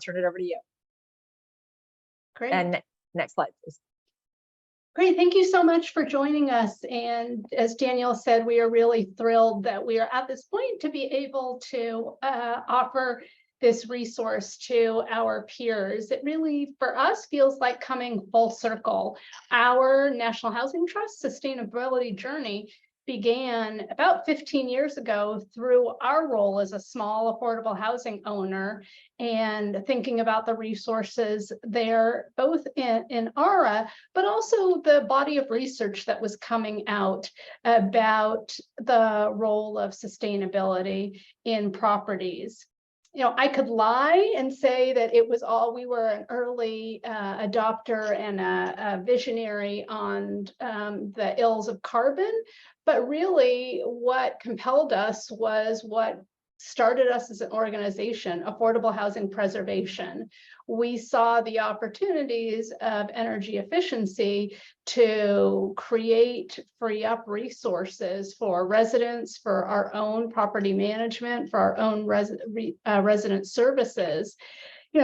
turn it over to you. Great. And next slide, please. Great. Thank you so much for joining us. And as Danielle said, we are really thrilled that we are at this point to be able to offer this resource to our peers. It really, for us, feels like coming full circle. Our National Housing Trust sustainability journey began about 15 years ago through our role as a small affordable housing owner and thinking about the resources there, both in IRA, but also the body of research that was coming out about the role of sustainability in properties. I could lie and say that it was we were an early adopter and a visionary on the ills of carbon, but really what compelled us was what started us as an organization, affordable housing preservation. We saw the opportunities of energy efficiency to free up resources for residents, for our own property management, for our own resident services.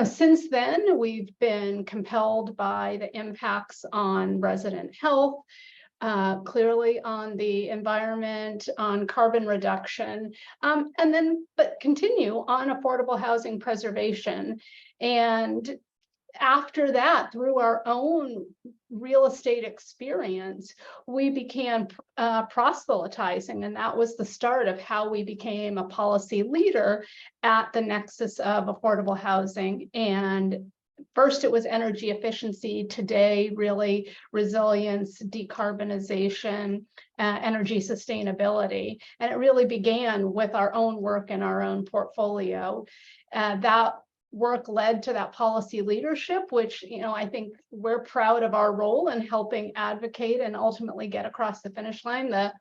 Since then, we've been compelled by the impacts on resident health, clearly on the environment, on carbon reduction, but continue on affordable housing preservation. And after that, through our own real estate experience, we began proselytizing, and that was the start of how we became a policy leader at the nexus of affordable housing. And first, it was energy efficiency. Today, really resilience, decarbonization, energy sustainability. And it really began with our own work and our own portfolio. That work led to that policy leadership, which, I think we're proud of our role in helping advocate and ultimately get across the finish line the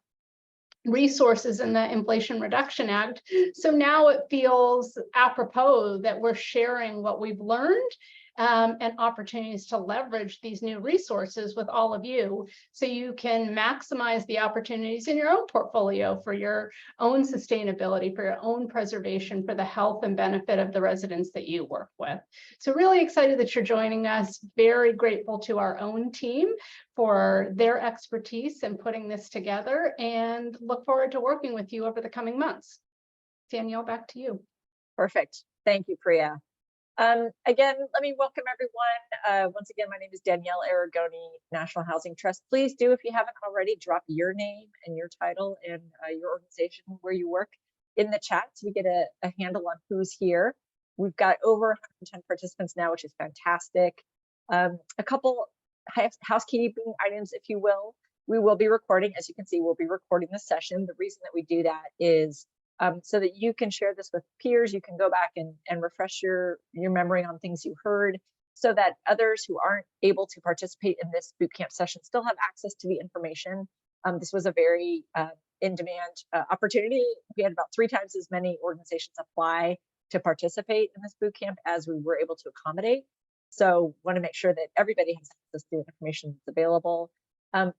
resources in the Inflation Reduction Act. So now it feels apropos that we're sharing what we've learned and opportunities to leverage these new resources with all of you so you can maximize the opportunities in your own portfolio for your own sustainability, for your own preservation, for the health and benefit of the residents that you work with. So really excited that you're joining us. Very grateful to our own team for their expertise in putting this together, and look forward to working with you over the coming months. Danielle, back to you. Perfect. Thank you, Priya. Again, let me welcome everyone. Once again, my name is Danielle Aragoni, National Housing Trust. Please do, if you haven't already, drop your name and your title and your organization where you work in the chat so we get a handle on who's here. We've got over 110 participants now, which is fantastic. A couple housekeeping items, if you will. We will be recording, as you can see, we'll be recording this session. The reason that we do that is so that you can share this with peers. You can go back and refresh your memory on things you heard, so that others who aren't able to participate in this bootcamp session still have access to the information. This was a very in-demand opportunity. We had about 3 times as many organizations apply to participate in this bootcamp as we were able to accommodate. So want to make sure that everybody has access to the information that's available.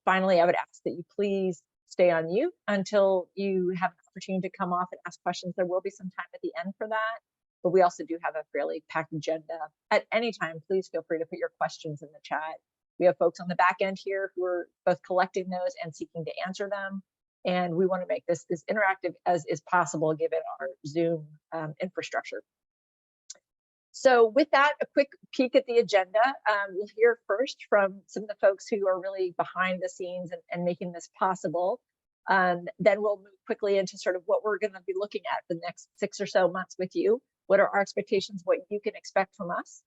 Finally, I would ask that you please stay on mute until you have an opportunity to come off and ask questions. There will be some time at the end for that, but we also do have a fairly packed agenda. At any time, please feel free to put your questions in the chat. We have folks on the back end here who are both collecting those and seeking to answer them. And we want to make this as interactive as is possible given our Zoom infrastructure. So with that, a quick peek at the agenda. We'll hear first from some of the folks who are really behind the scenes and making this possible. Then we'll move quickly into sort of what we're going to be looking at the next 6 or so months with you. What are our expectations, what you can expect from us?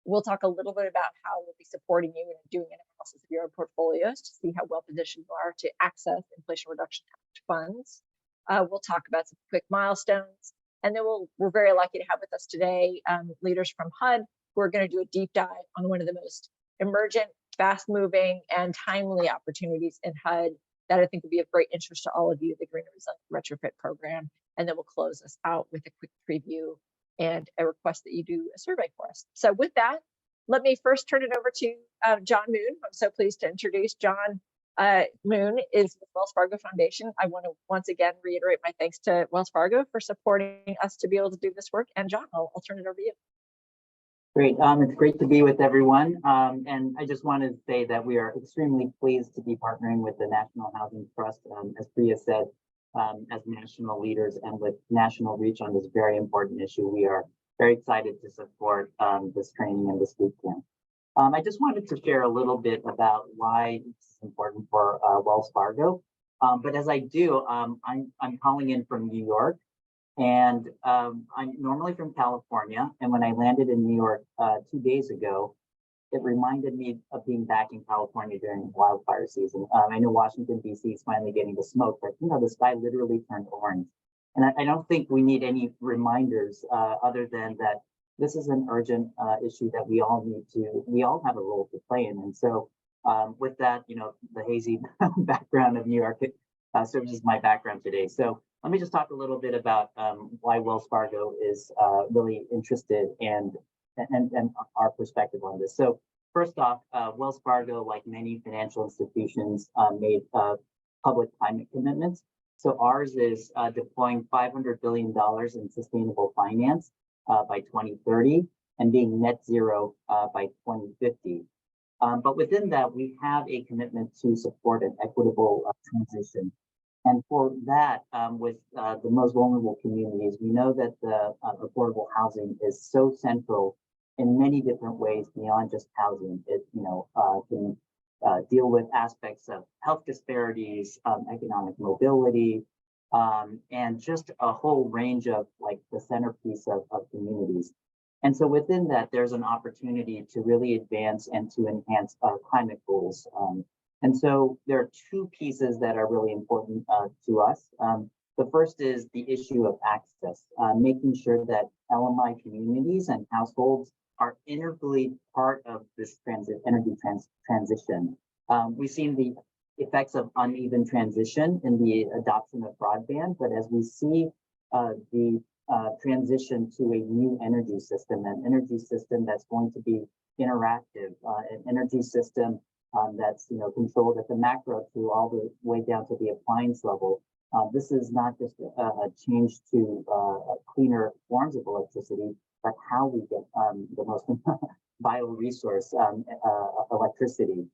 We'll talk a little bit about how we'll be supporting you and doing an analysis of your own portfolios to see how well positioned you are to access Inflation Reduction Act funds. We'll talk about some quick milestones. And then we're very lucky to have with us today leaders from HUD who are going to do a deep dive on one of the most emergent, fast-moving, and timely opportunities in HUD that I think will be of great interest to all of you, the Green Resilient Retrofit Program. And then we'll close us out with a quick preview and a request that you do a survey for us. So with that, let me first turn it over to John Moon. I'm so pleased to introduce John. Moon is with Wells Fargo Foundation. I want to once again reiterate my thanks to Wells Fargo for supporting us to be able to do this work. And John, I'll turn it over to you. Great. It's great to be with everyone. And I just wanted to say that we are extremely pleased to be partnering with the National Housing Trust, as Priya said, as national leaders and with national reach on this very important issue. We are very excited to support this training and this boot camp. I just wanted to share a little bit about why this is important for Wells Fargo. But as I do, I'm calling in from New York. And I'm normally from California. And when I landed in New York 2 days ago, it reminded me of being back in California during wildfire season. I know Washington, D.C. is finally getting the smoke, but the sky literally turned orange. And I don't think we need any reminders other than that this is an urgent issue that we all have a role to play in. And so with that, the hazy background of New York serves as my background today. So let me just talk a little bit about why Wells Fargo is really interested and our perspective on this. So first off, Wells Fargo, like many financial institutions, made public climate commitments. So ours is deploying $500 billion in sustainable finance by 2030 and being net zero by 2050. But within that, we have a commitment to support an equitable transition. And for that, with the most vulnerable communities, we know that the affordable housing is so central in many different ways beyond just housing. It, can deal with aspects of health disparities, economic mobility, and just a whole range of the centerpiece of communities. And so within that, there's an opportunity to really advance and to enhance climate goals. And so there are two pieces that are really important to us. The first is the issue of access, making sure that LMI communities and households are integrally part of this energy transition. We've seen the effects of uneven transition in the adoption of broadband, but as we see the transition to a new energy system, an energy system that's going to be interactive, an energy system that's controlled at the macro to all the way down to the appliance level. This is not just a change to cleaner forms of electricity, but how we get the most bioresource electricity.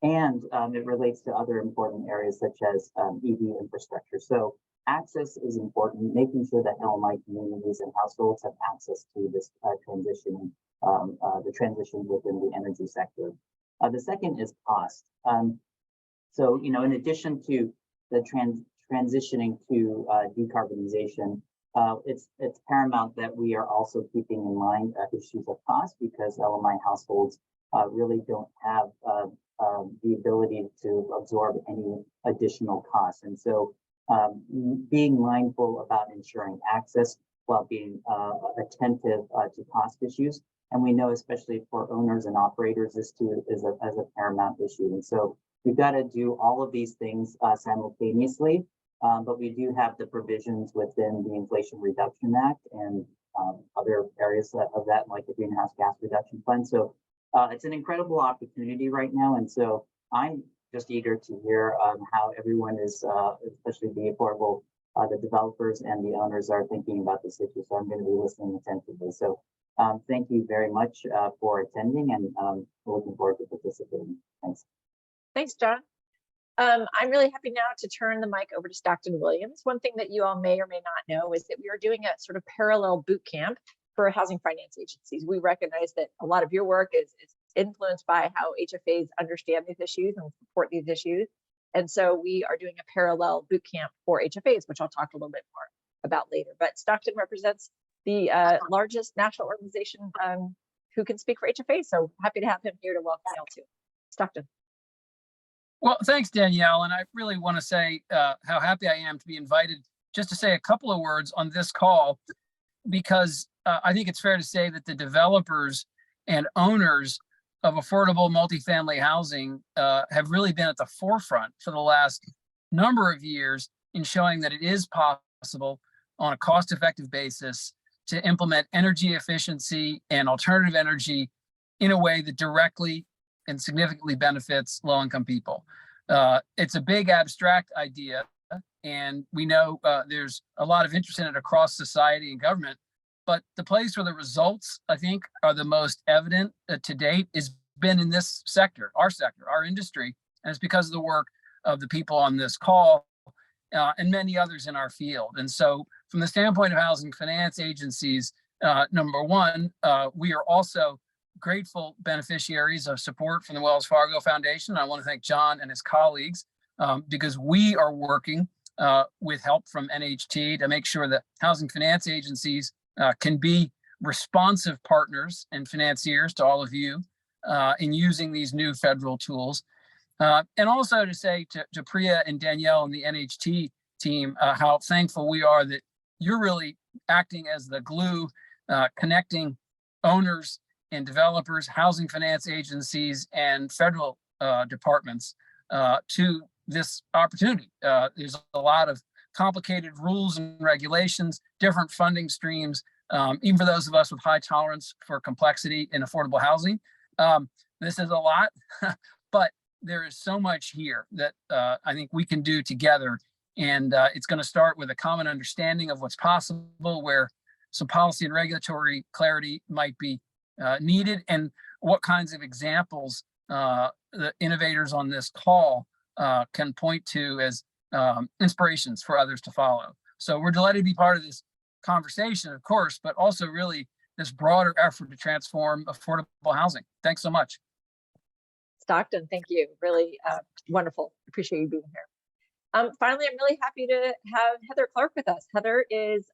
And it relates to other important areas such as EV infrastructure. So access is important, making sure that LMI communities and households have access to this transition, the transition within the energy sector. The second is cost. So, in addition to the transitioning to decarbonization, it's paramount that we are also keeping in mind issues of cost, because LMI households really don't have the ability to absorb any additional costs. And so being mindful about ensuring access while being attentive to cost issues. And we know, especially for owners and operators, this too is a paramount issue. And so we've got to do all of these things simultaneously, but we do have the provisions within the Inflation Reduction Act and other areas of that, like the Greenhouse Gas Reduction Fund. So it's an incredible opportunity right now. And so I'm just eager to hear how everyone is, especially the affordable, the developers and the owners are thinking about this issue. So I'm going to be listening attentively. So thank you very much for attending, and looking forward to participating. Thanks. Thanks, John. I'm really happy now to turn the mic over to Stockton Williams. One thing that you all may or may not know is that we are doing a sort of parallel boot camp for housing finance agencies. We recognize that a lot of your work is influenced by how HFAs understand these issues and support these issues. And so we are doing a parallel boot camp for HFAs, which I'll talk a little bit more about later. But Stockton represents the largest national organization who can speak for HFAs. So happy to have him here to welcome y'all too. Stockton. Well, thanks, Danielle. And I really want to say how happy I am to be invited just to say a couple of words on this call, because I think it's fair to say that the developers and owners of affordable multifamily housing have really been at the forefront for the last number of years in showing that it is possible on a cost-effective basis to implement energy efficiency and alternative energy in a way that directly and significantly benefits low-income people. It's a big abstract idea, and we know there's a lot of interest in it across society and government, But the place where the results, I think, are the most evident to date has been in this sector, our industry. And it's because of the work of the people on this call and many others in our field. And so from the standpoint of housing finance agencies, number one, we are also grateful beneficiaries of support from the Wells Fargo Foundation. I want to thank John and his colleagues because we are working with help from NHT to make sure that housing finance agencies can be responsive partners and financiers to all of you in using these new federal tools. And also to say to Priya and Danielle and the NHT team how thankful we are that you're really acting as the glue, connecting owners and developers, housing finance agencies, and federal departments to this opportunity. There's a lot of complicated rules and regulations, different funding streams, even for those of us with high tolerance for complexity in affordable housing. This is a lot, but there is so much here that I think we can do together. And it's going to start with a common understanding of what's possible, where some policy and regulatory clarity might be needed, and what kinds of examples the innovators on this call can point to as inspirations for others to follow. So we're delighted to be part of this conversation, of course, but also really this broader effort to transform affordable housing. Thanks so much. Stockton, thank you. Really wonderful. Appreciate you being here. Finally, I'm really happy to have Heather Clark with us. Heather is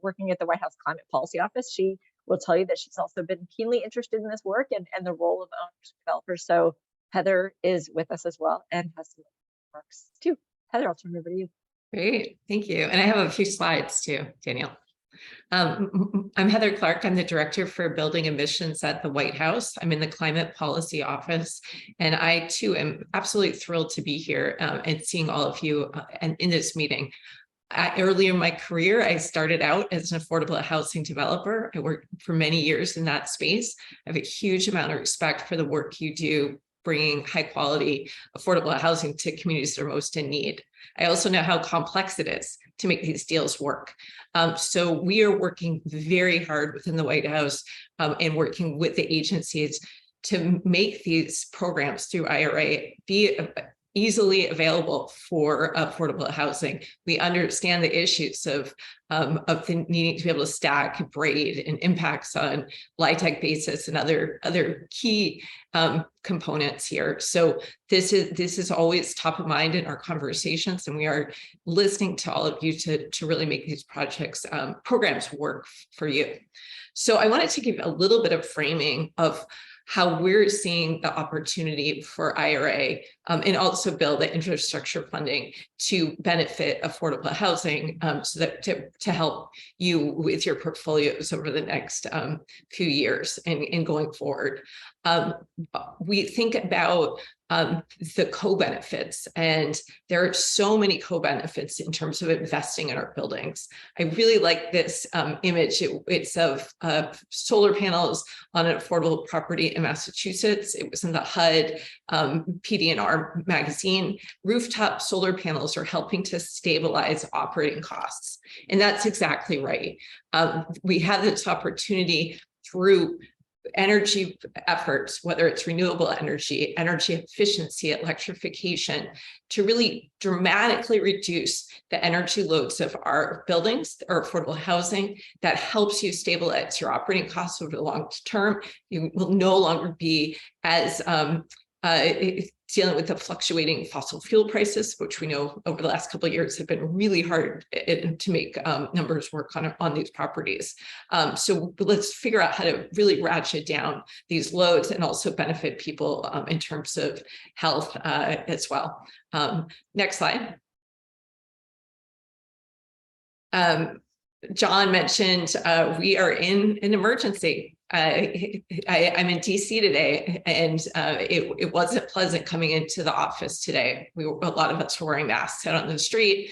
working at the White House Climate Policy Office. She will tell you that she's also been keenly interested in this work and the role of owners and developers. So Heather is with us as well and has some remarks too. Heather, I'll turn it over to you. Great, thank you. And I have a few slides too, Danielle. I'm Heather Clark. I'm the Director for Building Emissions at the White House. I'm in the Climate Policy Office, and I too am absolutely thrilled to be here and seeing all of you and in this meeting. Earlier in my career, I started out as an affordable housing developer. I worked for many years in that space. I have a huge amount of respect for the work you do, bringing high quality, affordable housing to communities that are most in need. I also know how complex it is to make these deals work. So we are working very hard within the White House and working with the agencies to make these programs through IRA be easily available for affordable housing. We understand the issues of the needing to be able to stack, braid, and impacts on LIHTC basis and other key components here. So this is always top of mind in our conversations, and we are listening to all of you to really make these programs work for you. So I wanted to give a little bit of framing of how we're seeing the opportunity for IRA and also build the infrastructure funding to benefit affordable housing so that to help you with your portfolios over the next few years and going forward. We think about the co-benefits, and there are so many co-benefits in terms of investing in our buildings. I really like this image. It's of solar panels on an affordable property in Massachusetts. It was in the HUD PD&R magazine. Rooftop solar panels are helping to stabilize operating costs. And that's exactly right. We have this opportunity through energy efforts, whether it's renewable energy, energy efficiency, electrification, to really dramatically reduce the energy loads of our buildings or affordable housing. That helps you stabilize your operating costs over the long term. You will no longer be as dealing with the fluctuating fossil fuel prices, which we know over the last couple of years have been really hard to make numbers work on these properties. So let's figure out how to really ratchet down these loads and also benefit people in terms of health as well. Next slide. John mentioned we are in an emergency. I'm in DC today, and it wasn't pleasant coming into the office today. A lot of us were wearing masks out on the street.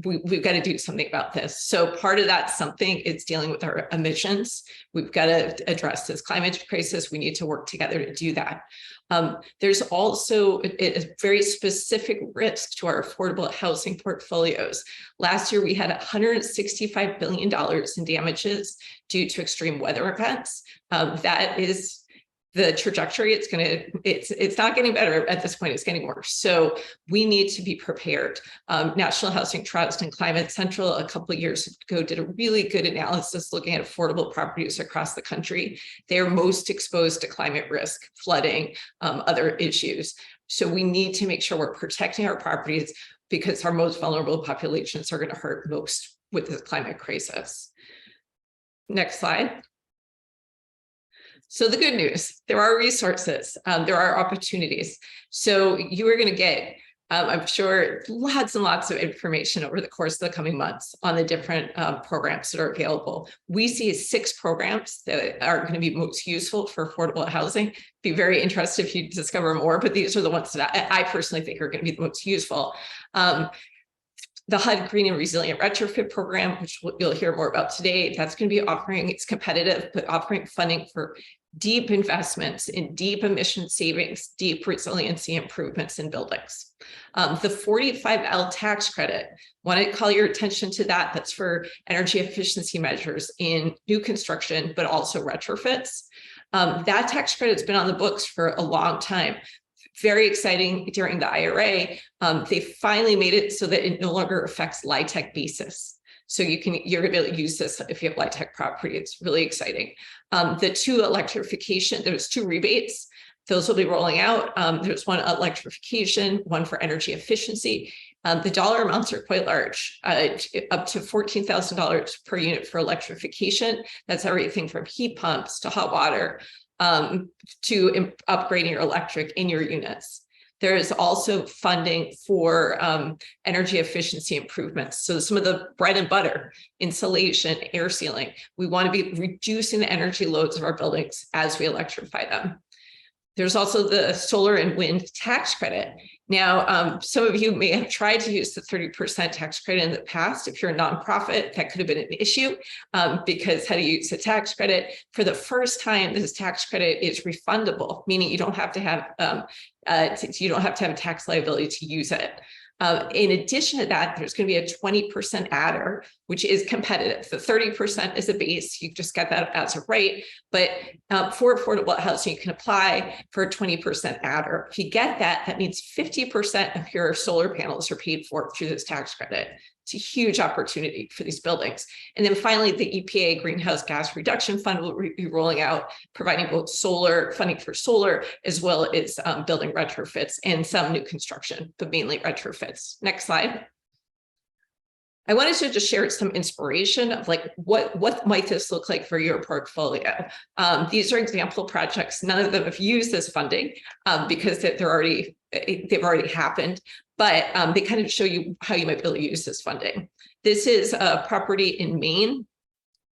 We've got to do something about this. So part of that something is dealing with our emissions. We've got to address this climate crisis. We need to work together to do that. There's also a very specific risk to our affordable housing portfolios. Last year, we had $165 billion in damages due to extreme weather events. That is the trajectory. It's not getting better at this point, it's getting worse. So we need to be prepared. National Housing Trust and Climate Central a couple of years ago did a really good analysis looking at affordable properties across the country. They're most exposed to climate risk, flooding, other issues. So we need to make sure we're protecting our properties because our most vulnerable populations are going to hurt most with the climate crisis. Next slide. So the good news, there are resources, there are opportunities. So you are going to get, I'm sure, lots and lots of information over the course of the coming months on the different programs that are available. We see 6 programs that are going to be most useful for affordable housing. Be very interested if you discover more, but these are the ones that I personally think are going to be the most useful. The HUD Green and Resilient Retrofit Program, which you'll hear more about today, that's going to be offering, it's competitive, but offering funding for deep investments in deep emission savings, deep resiliency improvements in buildings. The 45L tax credit, want to call your attention to that. That's for energy efficiency measures in new construction, but also retrofits. That tax credit's been on the books for a long time. Very exciting during the IRA, they finally made it so that it no longer affects LIHTC basis. So you're going to be able to use this if you have LIHTC property. It's really exciting. The 2 electrification, there's 2 rebates. Those will be rolling out. There's one electrification, one for energy efficiency. The dollar amounts are quite large, up to $14,000 per unit for electrification. That's everything from heat pumps to hot water, to upgrading your electric in your units. There is also funding for energy efficiency improvements. So some of the bread and butter, insulation, air sealing, we want to be reducing the energy loads of our buildings as we electrify them. There's also the solar and wind tax credit. Now, some of you may have tried to use the 30% tax credit in the past. If you're a nonprofit, that could have been an issue because how to use the tax credit. For the first time, this tax credit is refundable, meaning you don't have to have a tax liability to use it. In addition to that, there's going to be a 20% adder, which is competitive. The 30% is a base. You just get that as a rate. But for affordable housing, you can apply for a 20% adder. If you get that, that means 50% of your solar panels are paid for through this tax credit. It's a huge opportunity for these buildings. And then finally, the EPA Greenhouse Gas Reduction Fund will be rolling out, providing both solar funding for solar, as well as building retrofits and some new construction, but mainly retrofits. Next slide. I wanted to just share some inspiration of like, what might this look like for your portfolio? These are example projects. None of them have used this funding because they've already happened, but they kind of show you how you might be able to use this funding. This is a property in Maine,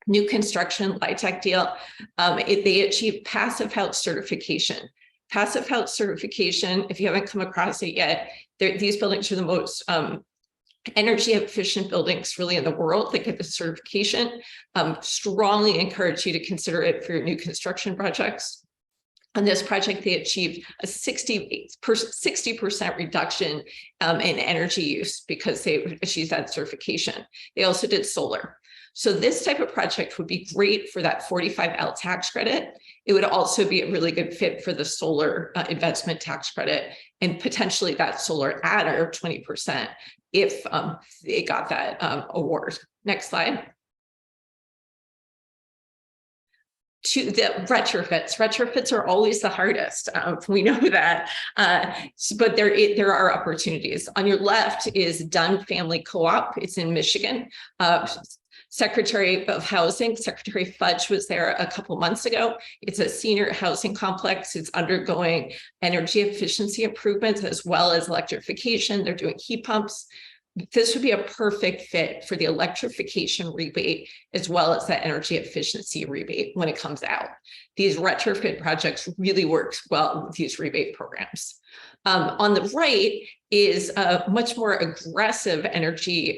new construction LIHTC deal. They achieved passive house certification. Passive house certification, if you haven't come across it yet, these buildings are the most energy efficient buildings really in the world. They get the certification. Strongly encourage you to consider it for your new construction projects. On this project, they achieved a 60% reduction in energy use because they achieved that certification. They also did solar. So this type of project would be great for that 45L tax credit. It would also be a really good fit for the solar investment tax credit and potentially that solar adder of 20% if they got that award. Next slide. To the retrofits. Retrofits are always the hardest. We know that, but there are opportunities. On your left is Dunn Family Co-op. It's in Michigan. Secretary of Housing, Secretary Fudge was there a couple months ago. It's a senior housing complex. It's undergoing energy efficiency improvements as well as electrification. They're doing heat pumps. This would be a perfect fit for the electrification rebate as well as the energy efficiency rebate when it comes out. These retrofit projects really work well with these rebate programs. On the right is a much more aggressive energy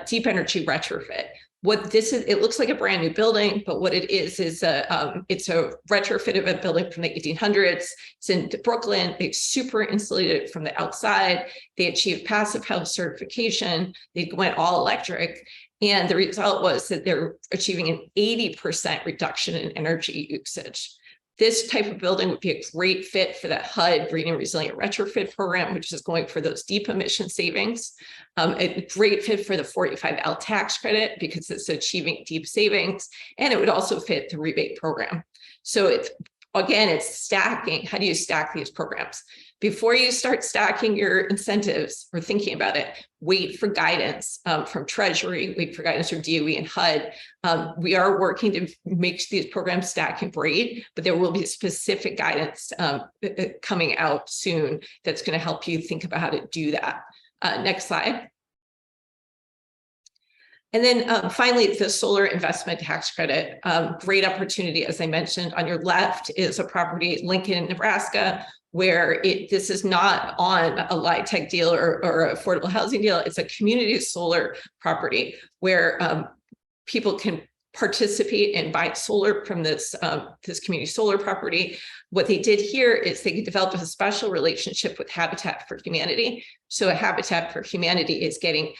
deep energy retrofit. what this is, it looks like a brand new building, but what it is it's a retrofit of a building from the 1800s. It's in Brooklyn. They super insulated it from the outside. They achieved passive house certification. They went all electric. And the result was that they're achieving an 80% reduction in energy usage. This type of building would be a great fit for that HUD Green and Resilient Retrofit program, which is going for those deep emission savings. A great fit for the 45L tax credit because it's achieving deep savings, and it would also fit the rebate program. So it's stacking. How do you stack these programs? Before you start stacking your incentives or thinking about it, wait for guidance from Treasury, wait for guidance from DOE and HUD. We are working to make these programs stack and grade, but there will be specific guidance coming out soon that's going to help you think about how to do that. Next slide. And then finally, the solar investment tax credit, great opportunity. As I mentioned, on your left is a property, Lincoln, Nebraska, where this is not on a LIHTC deal or affordable housing deal. It's a community solar property where people can participate and buy solar from this community solar property. What they did here is they developed a special relationship with Habitat for Humanity. So Habitat for Humanity is getting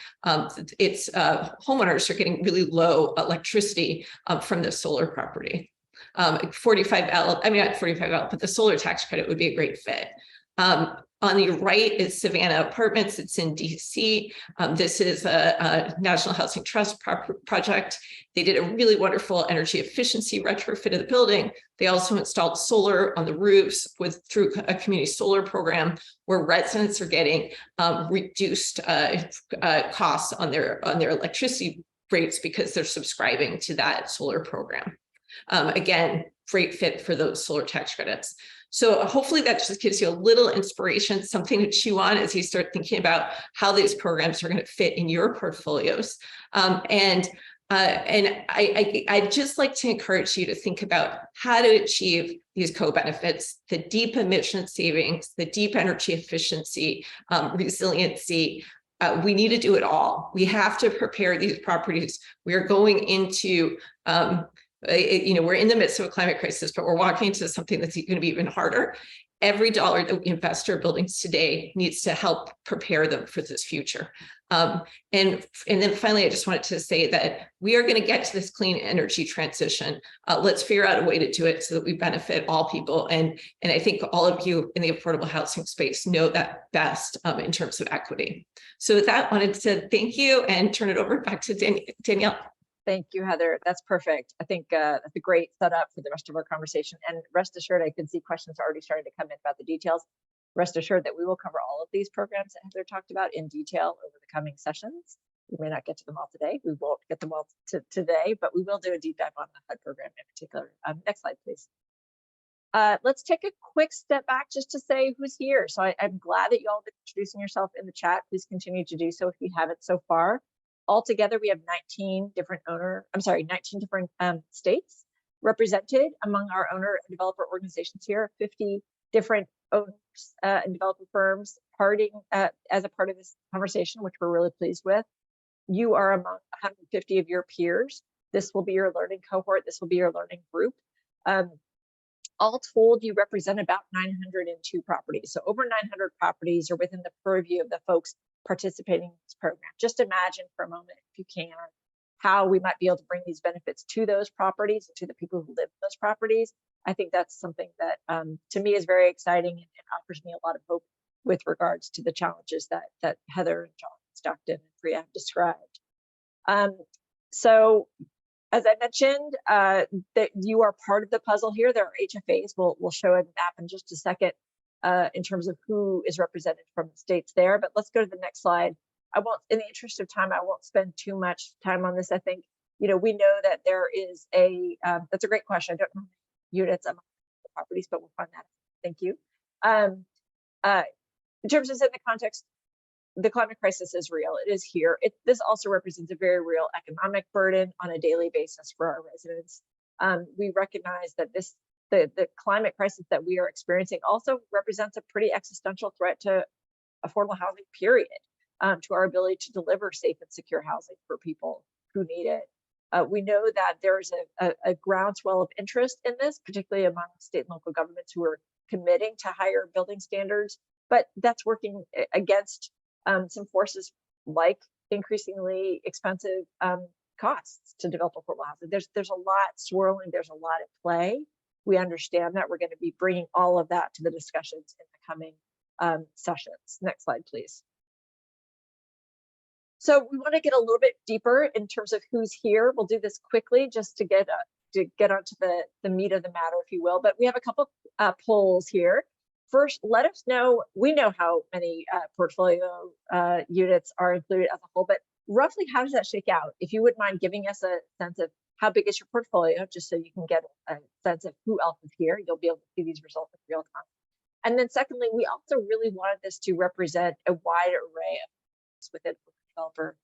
its homeowners are getting really low electricity from the solar property. 45L, I mean, not 45L, but the solar tax credit would be a great fit. On the right is Savannah Apartments. It's in DC. This is a National Housing Trust project. They did a really wonderful energy efficiency retrofit of the building. They also installed solar on the roofs through a community solar program where residents are getting reduced costs on their electricity rates because they're subscribing to that solar program. Again, great fit for those solar tax credits. So hopefully that just gives you a little inspiration, something to chew on as you start thinking about how these programs are going to fit in your portfolios. And I'd just like to encourage you to think about how to achieve these co-benefits, the deep emission savings, the deep energy efficiency, resiliency. We need to do it all. We have to prepare these properties. We are going into we're in the midst of a climate crisis, but we're walking into something that's going to be even harder. Every dollar that we invest in our buildings today needs to help prepare them for this future. And then finally, I just wanted to say that we are going to get to this clean energy transition. Let's figure out a way to do it so that we benefit all people. And I think all of you in the affordable housing space know that best in terms of equity. So with that, I wanted to thank you and turn it over back to Danielle. Thank you, Heather. That's perfect. I think that's a great setup for the rest of our conversation. And rest assured, I can see questions already starting to come in about the details. Rest assured that we will cover all of these programs that Heather talked about in detail over the coming sessions. We may not get to them all today. We won't get them all today, but we will do a deep dive on the HUD program in particular. Next slide, please. Let's take a quick step back just to say who's here. So I'm glad that you all have been introducing yourself in the chat. Please continue to do so if you haven't so far. Altogether, we have 19 different states represented among our owner and developer organizations here, 50 different owners and developer firms as a part of this conversation, which we're really pleased with. You are among 150 of your peers. This will be your learning cohort. This will be your learning group. All told, you represent about 902 properties. So over 900 properties are within the purview of the folks participating in this program. Just imagine for a moment, if you can, how we might be able to bring these benefits to those properties and to the people who live in those properties. I think that's something that to me is very exciting and offers me a lot of hope with regards to the challenges that Heather and John Stockton and Priya have described. So as I mentioned, that you are part of the puzzle here. There are HFAs. We'll show a map in just a second in terms of who is represented from the states there. But let's go to the next slide. I won't, in the interest of time, I won't spend too much time on this. I think, we know that there is that's a great question. I don't know units among the properties, but we'll find that. Thank you. In terms of setting the context, the climate crisis is real. It is here. This also represents a very real economic burden on a daily basis for our residents. We recognize that the climate crisis that we are experiencing also represents a pretty existential threat to affordable housing, period, to our ability to deliver safe and secure housing for people who need it. We know that there's a groundswell of interest in this, particularly among state and local governments who are committing to higher building standards, but that's working against some forces like increasingly expensive costs to develop affordable housing. There's a lot swirling, there's a lot at play. We understand that. We're going to be bringing all of that to the discussions in the coming sessions. Next slide, please. So we want to get a little bit deeper in terms of who's here. We'll do this quickly just to get onto the meat of the matter, if you will. But we have a couple polls here. First, let us know. We know how many portfolio units are included as a whole, but roughly how does that shake out? If you wouldn't mind giving us a sense of how big is your portfolio, just so you can get a sense of who else is here. You'll be able to see these results in real time. And then secondly, we also really wanted this to represent a wide array of within developer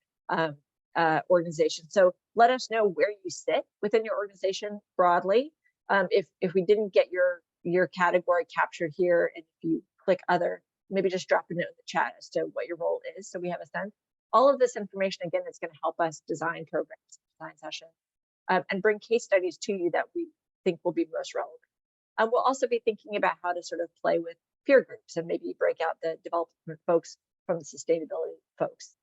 organization. So let us know where you sit within your organization broadly. If we didn't get your category captured here, and if you click other, maybe just drop a note in the chat as to what your role is, so we have a sense. All of this information, again, is going to help us design programs, design sessions, and bring case studies to you that we think will be most relevant. We'll also be thinking about how to sort of play with peer groups and maybe break out the development folks from the sustainability folks.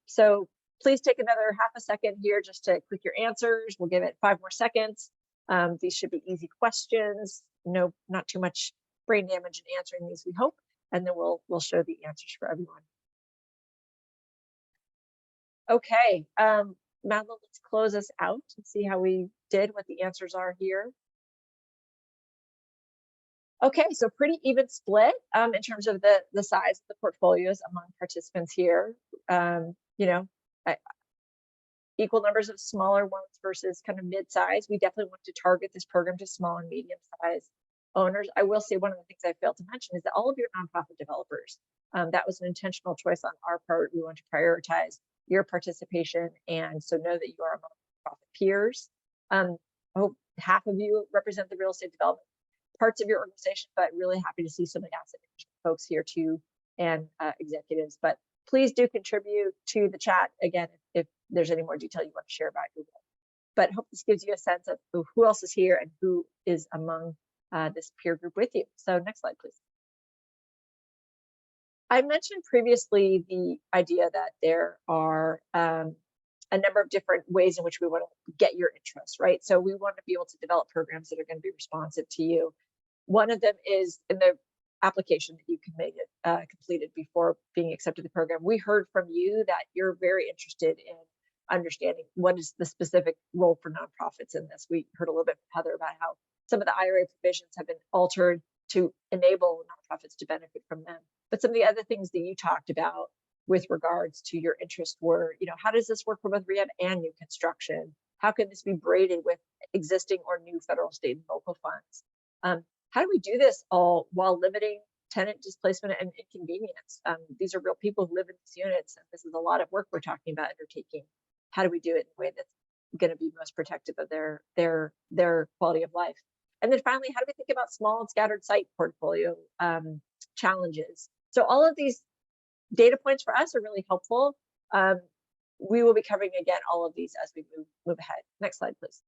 So please take another half a second here just to click your answers. We'll give it 5 more seconds. These should be easy questions. No, not too much brain damage in answering these, we hope. And then we'll show the answers for everyone. Okay, Madeline, let's close us out and see how we did, what the answers are here. Okay, so pretty even split in terms of the size of the portfolios among participants here. You know, equal numbers of smaller ones versus kind of mid-size. We definitely want to target this program to small and medium-sized owners. I will say one of the things I failed to mention is that all of your nonprofit developers, that was an intentional choice on our part. We want to prioritize your participation, and so know that you are among nonprofit peers. I hope half of you represent the real estate development parts of your organization, but really happy to see some of the asset management folks here too, and executives. But please do contribute to the chat again if there's any more detail you want to share about your role. But hope this gives you a sense of who else is here and who is among this peer group with you. So next slide, please. I mentioned previously the idea that there are a number of different ways in which we want to get your interest, right? So we want to be able to develop programs that are going to be responsive to you. One of them is in the application that you can make it completed before being accepted to the program. We heard from you that you're very interested in understanding what is the specific role for nonprofits in this. We heard a little bit from Heather about how some of the IRA provisions have been altered to enable nonprofits to benefit from them. But some of the other things that you talked about with regards to your interest were, you know, how does this work for both rehab and new construction? How can this be braided with existing or new federal, state, and local funds? How do we do this all while limiting tenant displacement and inconvenience? These are real people who live in these units, and this is a lot of work we're talking about undertaking. How do we do it in a way that's going to be most protective of their quality of life? And then finally, how do we think about small and scattered site portfolio challenges? So all of these data points for us are really helpful. We will be covering again all of these as we move ahead. Next slide, please.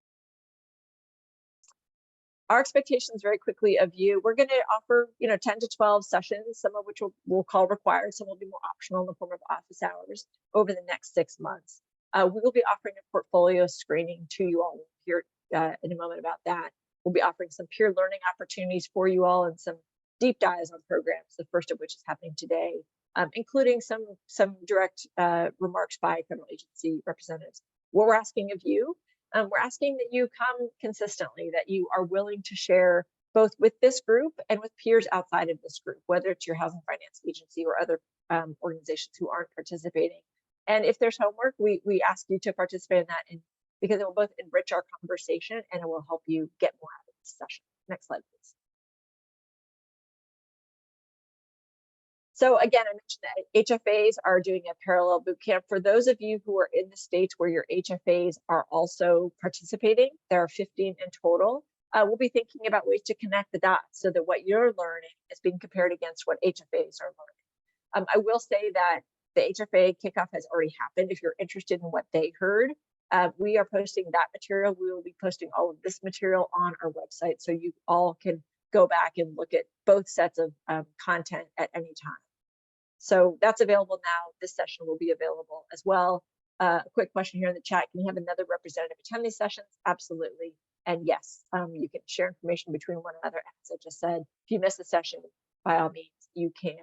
Our expectations very quickly of you. We're going to offer, 10 to 12 sessions, some of which we'll call required, some will be more optional in the form of office hours over the next 6 months. We will be offering a portfolio screening to you all here in a moment about that. We'll be offering some peer learning opportunities for you all and some deep dives on programs, the first of which is happening today, including some direct remarks by federal agency representatives. What we're asking of you, we're asking that you come consistently, that you are willing to share both with this group and with peers outside of this group, whether it's your housing finance agency or other organizations who aren't participating. And if there's homework, we ask you to participate in that, because it will both enrich our conversation and it will help you get more out of this session. Next slide, please. So again, I mentioned that HFAs are doing a parallel bootcamp. For those of you who are in the states where your HFAs are also participating, there are 15 in total. We'll be thinking about ways to connect the dots so that what you're learning is being compared against what HFAs are learning. I will say that the HFA kickoff has already happened. If you're interested in what they heard, We are posting that material. We will be posting all of this material on our website, so you all can go back and look at both sets of content at any time. So that's available now. This session will be available as well. A quick question here in the chat: can you have another representative attend these sessions? Absolutely. And yes, you can share information between one another. As I just said, if you miss the session, by all means, you can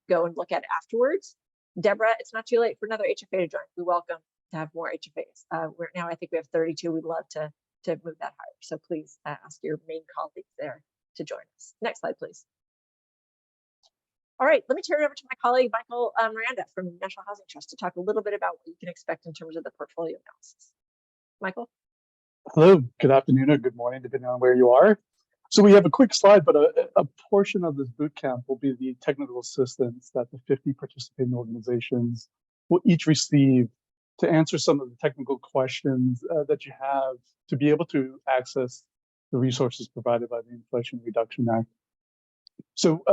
go and look at it afterwards. Deborah, it's not too late for another HFA to join. We welcome to have more HFAs. We're now, I think we have 32. We'd love to move that higher. So please ask your main colleagues there to join us. Next slide, please. All right, let me turn it over to my colleague, Michael Miranda from National Housing Trust, to talk a little bit about what you can expect in terms of the portfolio analysis. Michael? Hello, good afternoon or good morning, depending on where you are. So we have a quick slide, but a portion of this boot camp will be the technical assistance that the 50 participating organizations will each receive to answer some of the technical questions that you have to be able to access the resources provided by the Inflation Reduction Act. So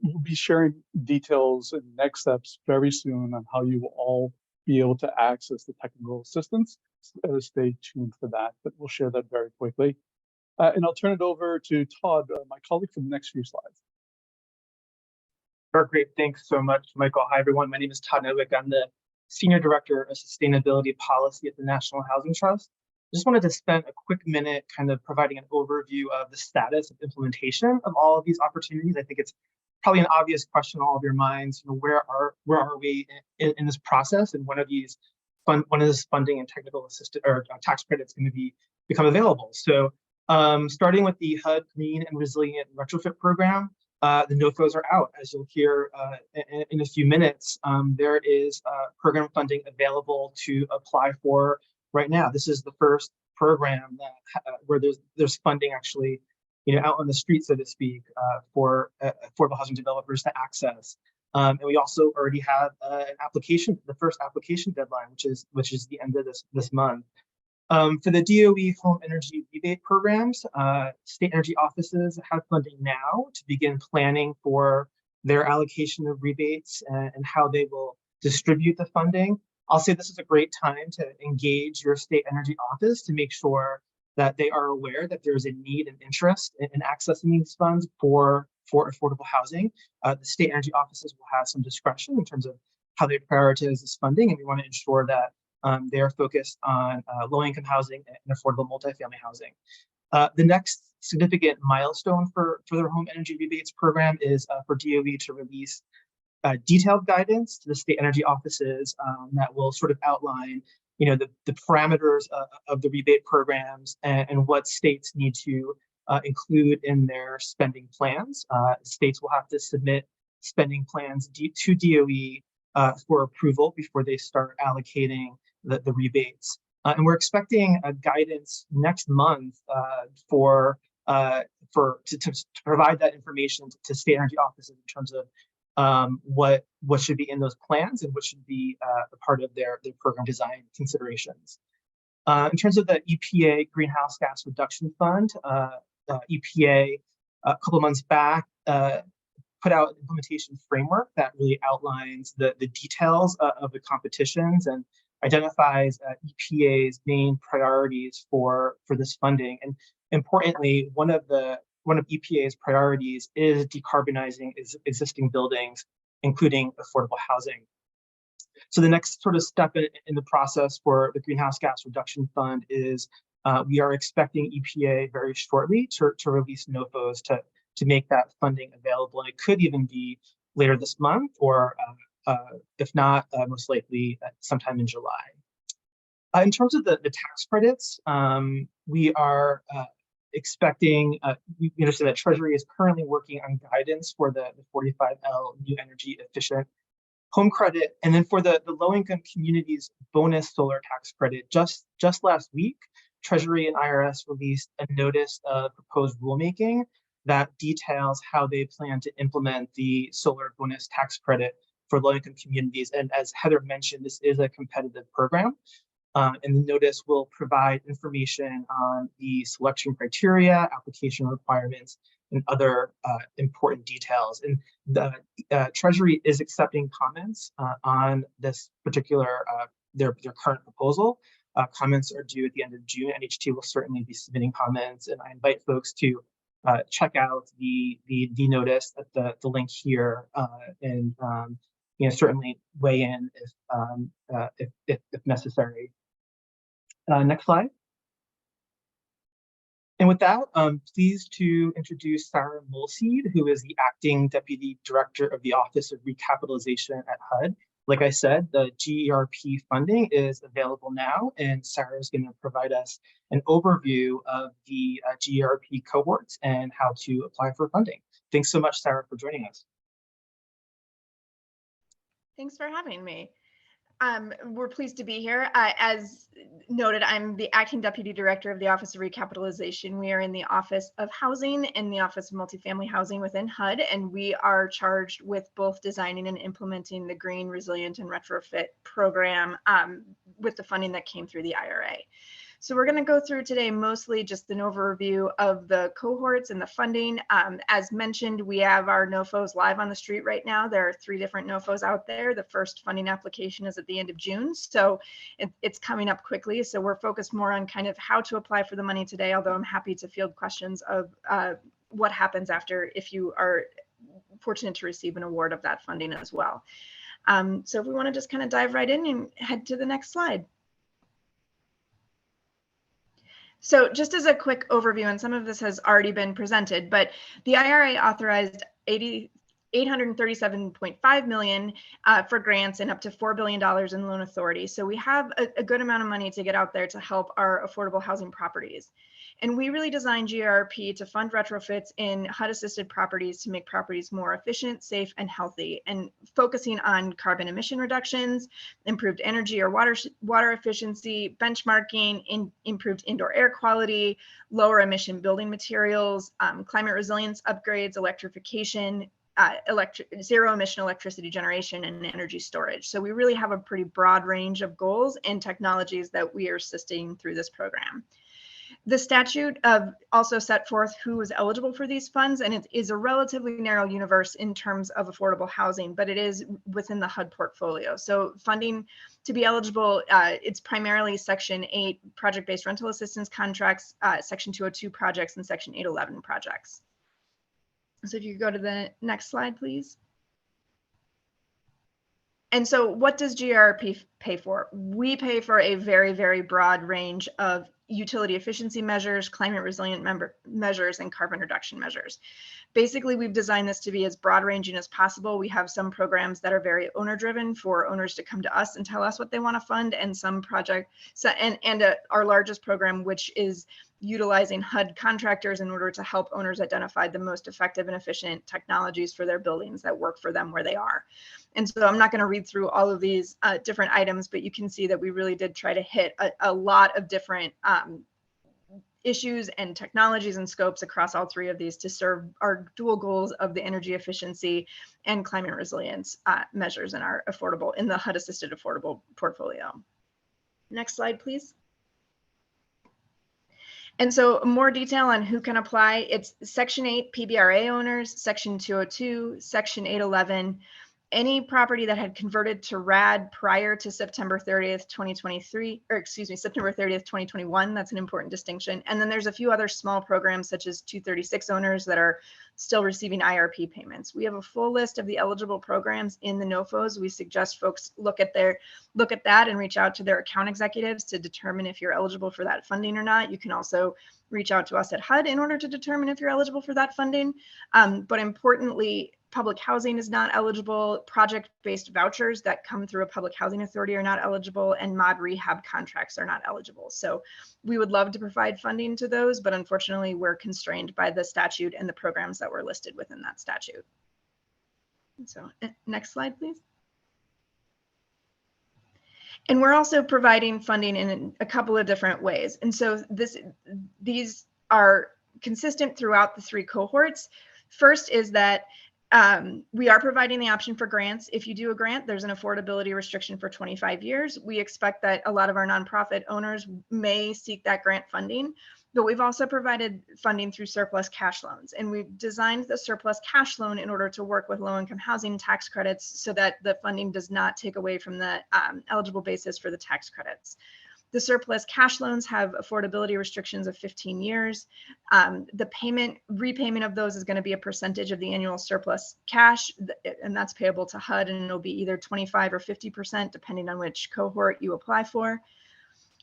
we'll be sharing details and next steps very soon on how you will all be able to access the technical assistance. Stay tuned for that, but we'll share that very quickly. And I'll turn it over to Todd, my colleague, for the next few slides. Great, thanks so much, Michael. Hi, everyone. My name is Todd Novick. I'm the Senior Director of Sustainability Policy at the National Housing Trust. I just wanted to spend a quick minute kind of providing an overview of the status of implementation of all of these opportunities. I think it's probably an obvious question in all of your minds. You know, where are we in this process, and when is funding and technical assistance or tax credits going to become available? So starting with the HUD Green and Resilient Retrofit Program, the NOFOs are out. As you'll hear in a few minutes, there is program funding available to apply for right now. This is the first program that where there's funding actually, you know, out on the street, so to speak, for affordable housing developers to access. And we also already have an application, the first application deadline, which is the end of this month. For the DOE home energy rebate programs, state energy offices have funding now to begin planning for their allocation of rebates and how they will distribute the funding. I'll say this is a great time to engage your state energy office to make sure that they are aware that there's a need and interest in accessing these funds for affordable housing. The state energy offices will have some discretion in terms of how they prioritize this funding, and we want to ensure that they are focused on low-income housing and affordable multifamily housing. The next significant milestone for their home energy rebates program is for DOE to release detailed guidance to the state energy offices that will sort of outline, you know, the parameters of the rebate programs and what states need to include in their spending plans. States will have to submit spending plans to DOE for approval before they start allocating the rebates. And we're expecting a guidance next month to provide that information to state energy offices in terms of what should be in those plans and what should be a part of their program design considerations. In terms of the EPA Greenhouse Gas Reduction Fund, EPA a couple of months back put out an implementation framework that really outlines the details of the competitions and identifies EPA's main priorities for this funding. And importantly, one of EPA's priorities is decarbonizing existing buildings, including affordable housing. So the next sort of step in the process for the Greenhouse Gas Reduction Fund is we are expecting EPA very shortly to release NOFOs to make that funding available. And it could even be later this month, or if not, most likely sometime in July. In terms of the tax credits, we are expecting, we understand that Treasury is currently working on guidance for the 45L new energy efficient home credit. And then for the low-income communities bonus solar tax credit, just last week, Treasury and IRS released a notice of proposed rulemaking that details how they plan to implement the solar bonus tax credit for low-income communities. And as Heather mentioned, this is a competitive program. And the notice will provide information on the selection criteria, application requirements, and other important details. And the Treasury is accepting comments on this particular their current proposal. Comments are due at the end of June. NHT will certainly be submitting comments, and I invite folks to check out the notice at the link here, and certainly weigh in if necessary. Next slide. And with that, I'm pleased to introduce Sarah Molseed, who is the Acting Deputy Director of the Office of Recapitalization at HUD. Like I said, the GERP funding is available now, and Sarah is going to provide us an overview of the GERP cohorts and how to apply for funding. Thanks so much, Sarah, for joining us. Thanks for having me. We're pleased to be here. As noted, I'm the Acting Deputy Director of the Office of Recapitalization. We are in the Office of Housing and the Office of Multifamily Housing within HUD, and we are charged with both designing and implementing the Green, Resilient, and Retrofit program with the funding that came through the IRA. So we're going to go through today mostly just an overview of the cohorts and the funding. As mentioned, we have our NOFOs live on the street right now. There are 3 different NOFOs out there. The first funding application is at the end of June, so it's coming up quickly. So we're focused more on kind of how to apply for the money today, although I'm happy to field questions of what happens after if you are fortunate to receive an award of that funding as well. So if we want to just kind of dive right in and head to the next slide. So just as a quick overview, and some of this has already been presented, but the IRA authorized $837.5 million for grants and up to $4 billion in loan authority. So we have a good amount of money to get out there to help our affordable housing properties. And we really designed GRP to fund retrofits in HUD-assisted properties to make properties more efficient, safe, and healthy, and focusing on carbon emission reductions, improved energy or water efficiency, benchmarking, improved indoor air quality, lower emission building materials, climate resilience upgrades, electrification, zero emission electricity generation, and energy storage. So we really have a pretty broad range of goals and technologies that we are assisting through this program. The statute also set forth who was eligible for these funds, and it is a relatively narrow universe in terms of affordable housing, but it is within the HUD portfolio. So funding to be eligible, it's primarily Section 8 project-based rental assistance contracts, Section 202 projects, and Section 811 projects. So if you could go to the next slide, please. And so what does GRP pay for? We pay for a very, very broad range of utility efficiency measures, climate resilient measures, and carbon reduction measures. Basically, we've designed this to be as broad ranging as possible. We have some programs that are very owner driven for owners to come to us and tell us what they want to fund, and some project, our largest program, which is utilizing HUD contractors in order to help owners identify the most effective and efficient technologies for their buildings that work for them where they are. And so I'm not going to read through all of these different items, but you can see that we really did try to hit a lot of different issues and technologies and scopes across all 3 of these to serve our dual goals of the energy efficiency and climate resilience measures in our in the HUD assisted affordable portfolio. Next slide, please. And so more detail on who can apply. It's Section 8 PBRA owners, Section 202, Section 811, any property that had converted to RAD prior to September 30th, 2023, or excuse me, September 30th, 2021. That's an important distinction. And then there's a few other small programs such as 236 owners that are still receiving IRP payments. We have a full list of the eligible programs in the NOFOs. We suggest folks look at that and reach out to their account executives to determine if you're eligible for that funding or not. You can also reach out to us at HUD in order to determine if you're eligible for that funding. But importantly, public housing is not eligible. Project-based vouchers that come through a public housing authority are not eligible, and mod rehab contracts are not eligible. So we would love to provide funding to those, but unfortunately we're constrained by the statute and the programs that were listed within that statute. So next slide, please. And we're also providing funding in a couple of different ways. And so these are consistent throughout the 3 cohorts. First is that we are providing the option for grants. If you do a grant, there's an affordability restriction for 25 years. We expect that a lot of our nonprofit owners may seek that grant funding, But we've also provided funding through surplus cash loans, and we've designed the surplus cash loan in order to work with low-income housing tax credits so that the funding does not take away from the eligible basis for the tax credits. The surplus cash loans have affordability restrictions of 15 years. The repayment of those is going to be a percentage of the annual surplus cash, and that's payable to HUD, and it'll be either 25 or 50%, depending on which cohort you apply for.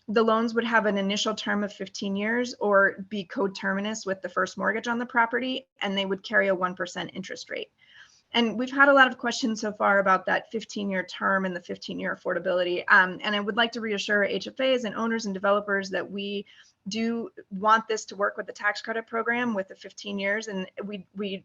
The loans would have an initial term of 15 years or be coterminous with the first mortgage on the property, and they would carry a 1% interest rate. And we've had a lot of questions so far about that 15-year term and the 15-year affordability. And I would like to reassure HFAs and owners and developers that we do want this to work with the tax credit program with the 15 years. And we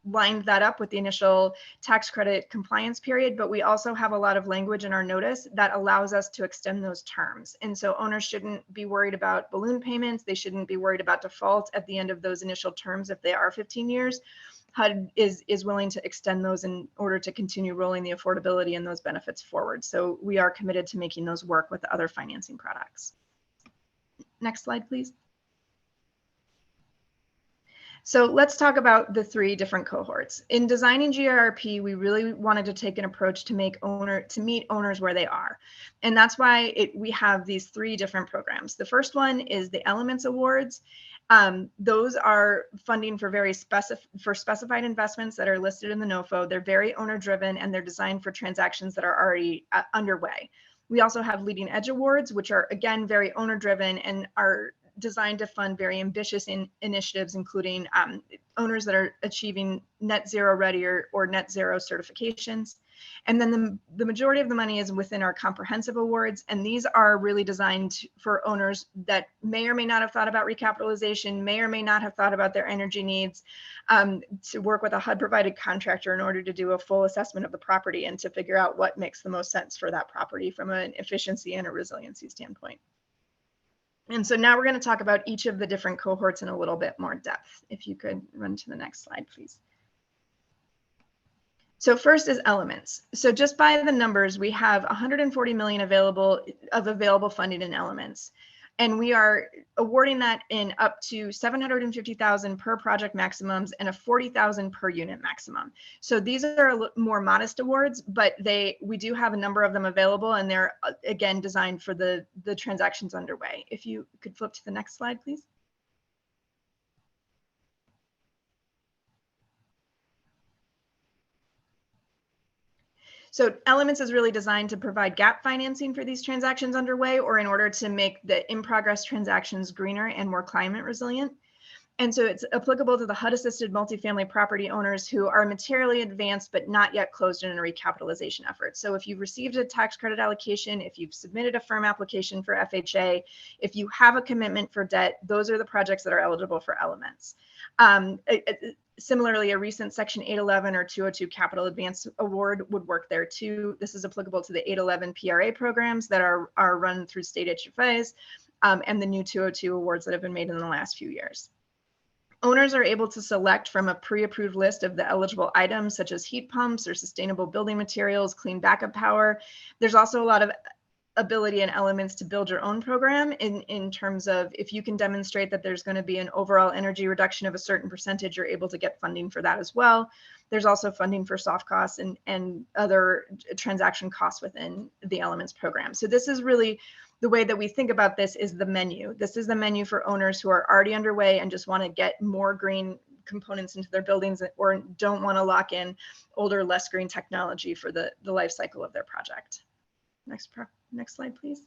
lined that up with the initial tax credit compliance period, but we also have a lot of language in our notice that allows us to extend those terms. And so owners shouldn't be worried about balloon payments. They shouldn't be worried about default at the end of those initial terms if they are 15 years. HUD is willing to extend those in order to continue rolling the affordability and those benefits forward. So we are committed to making those work with other financing products. Next slide, please. So let's talk about the 3 different cohorts. In designing GRP, we really wanted to take an approach to meet owners where they are. And that's why we have these 3 different programs. The first one is the Elements Awards. Those are funding for specified investments that are listed in the NOFO. They're very owner driven, and they're designed for transactions that are already underway. We also have Leading Edge Awards, which are again very owner driven and are designed to fund very ambitious initiatives, including owners that are achieving net zero ready or net zero certifications. And then the majority of the money is within our comprehensive awards. And these are really designed for owners that may or may not have thought about recapitalization, may or may not have thought about their energy needs, to work with a HUD provided contractor in order to do a full assessment of the property and to figure out what makes the most sense for that property from an efficiency and a resiliency standpoint. And so now we're going to talk about each of the different cohorts in a little bit more depth. If you could run to the next slide, please. So first is Elements. So just by the numbers, we have 140 million available funding in Elements. And we are awarding that in up to 750,000 per project maximums and a 40,000 per unit maximum. So these are more modest awards, but we do have a number of them available, and they're again designed for the transactions underway. If you could flip to the next slide, please. So Elements is really designed to provide gap financing for these transactions underway, or in order to make the in-progress transactions greener and more climate resilient. And so it's applicable to the HUD-assisted multifamily property owners who are materially advanced but not yet closed in a recapitalization effort. So if you've received a tax credit allocation, if you've submitted a firm application for FHA, if you have a commitment for debt, those are the projects that are eligible for Elements. Similarly, a recent Section 811 or 202 Capital Advance Award would work there too. This is applicable to the 811 PRA programs that are run through state HFAs and the new 202 awards that have been made in the last few years. Owners are able to select from a pre-approved list of the eligible items such as heat pumps or sustainable building materials, clean backup power. There's also a lot of ability and Elements to build your own program in terms of if you can demonstrate that there's going to be an overall energy reduction of a certain percentage, you're able to get funding for that as well. There's also funding for soft costs and other transaction costs within the Elements program. So this is really the way that we think about this is the menu. This is the menu for owners who are already underway and just want to get more green components into their buildings or don't want to lock in older, less green technology for the life cycle of their project. Next slide, please.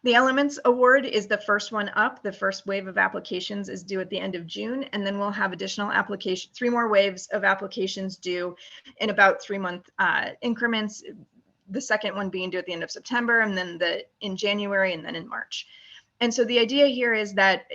The Elements Award is the first one up. The first wave of applications is due at the end of June, and then we'll have additional 3 more waves of applications due in about 3-month increments. The second one being due at the end of September, and then in January, and then in March. And so the idea here is that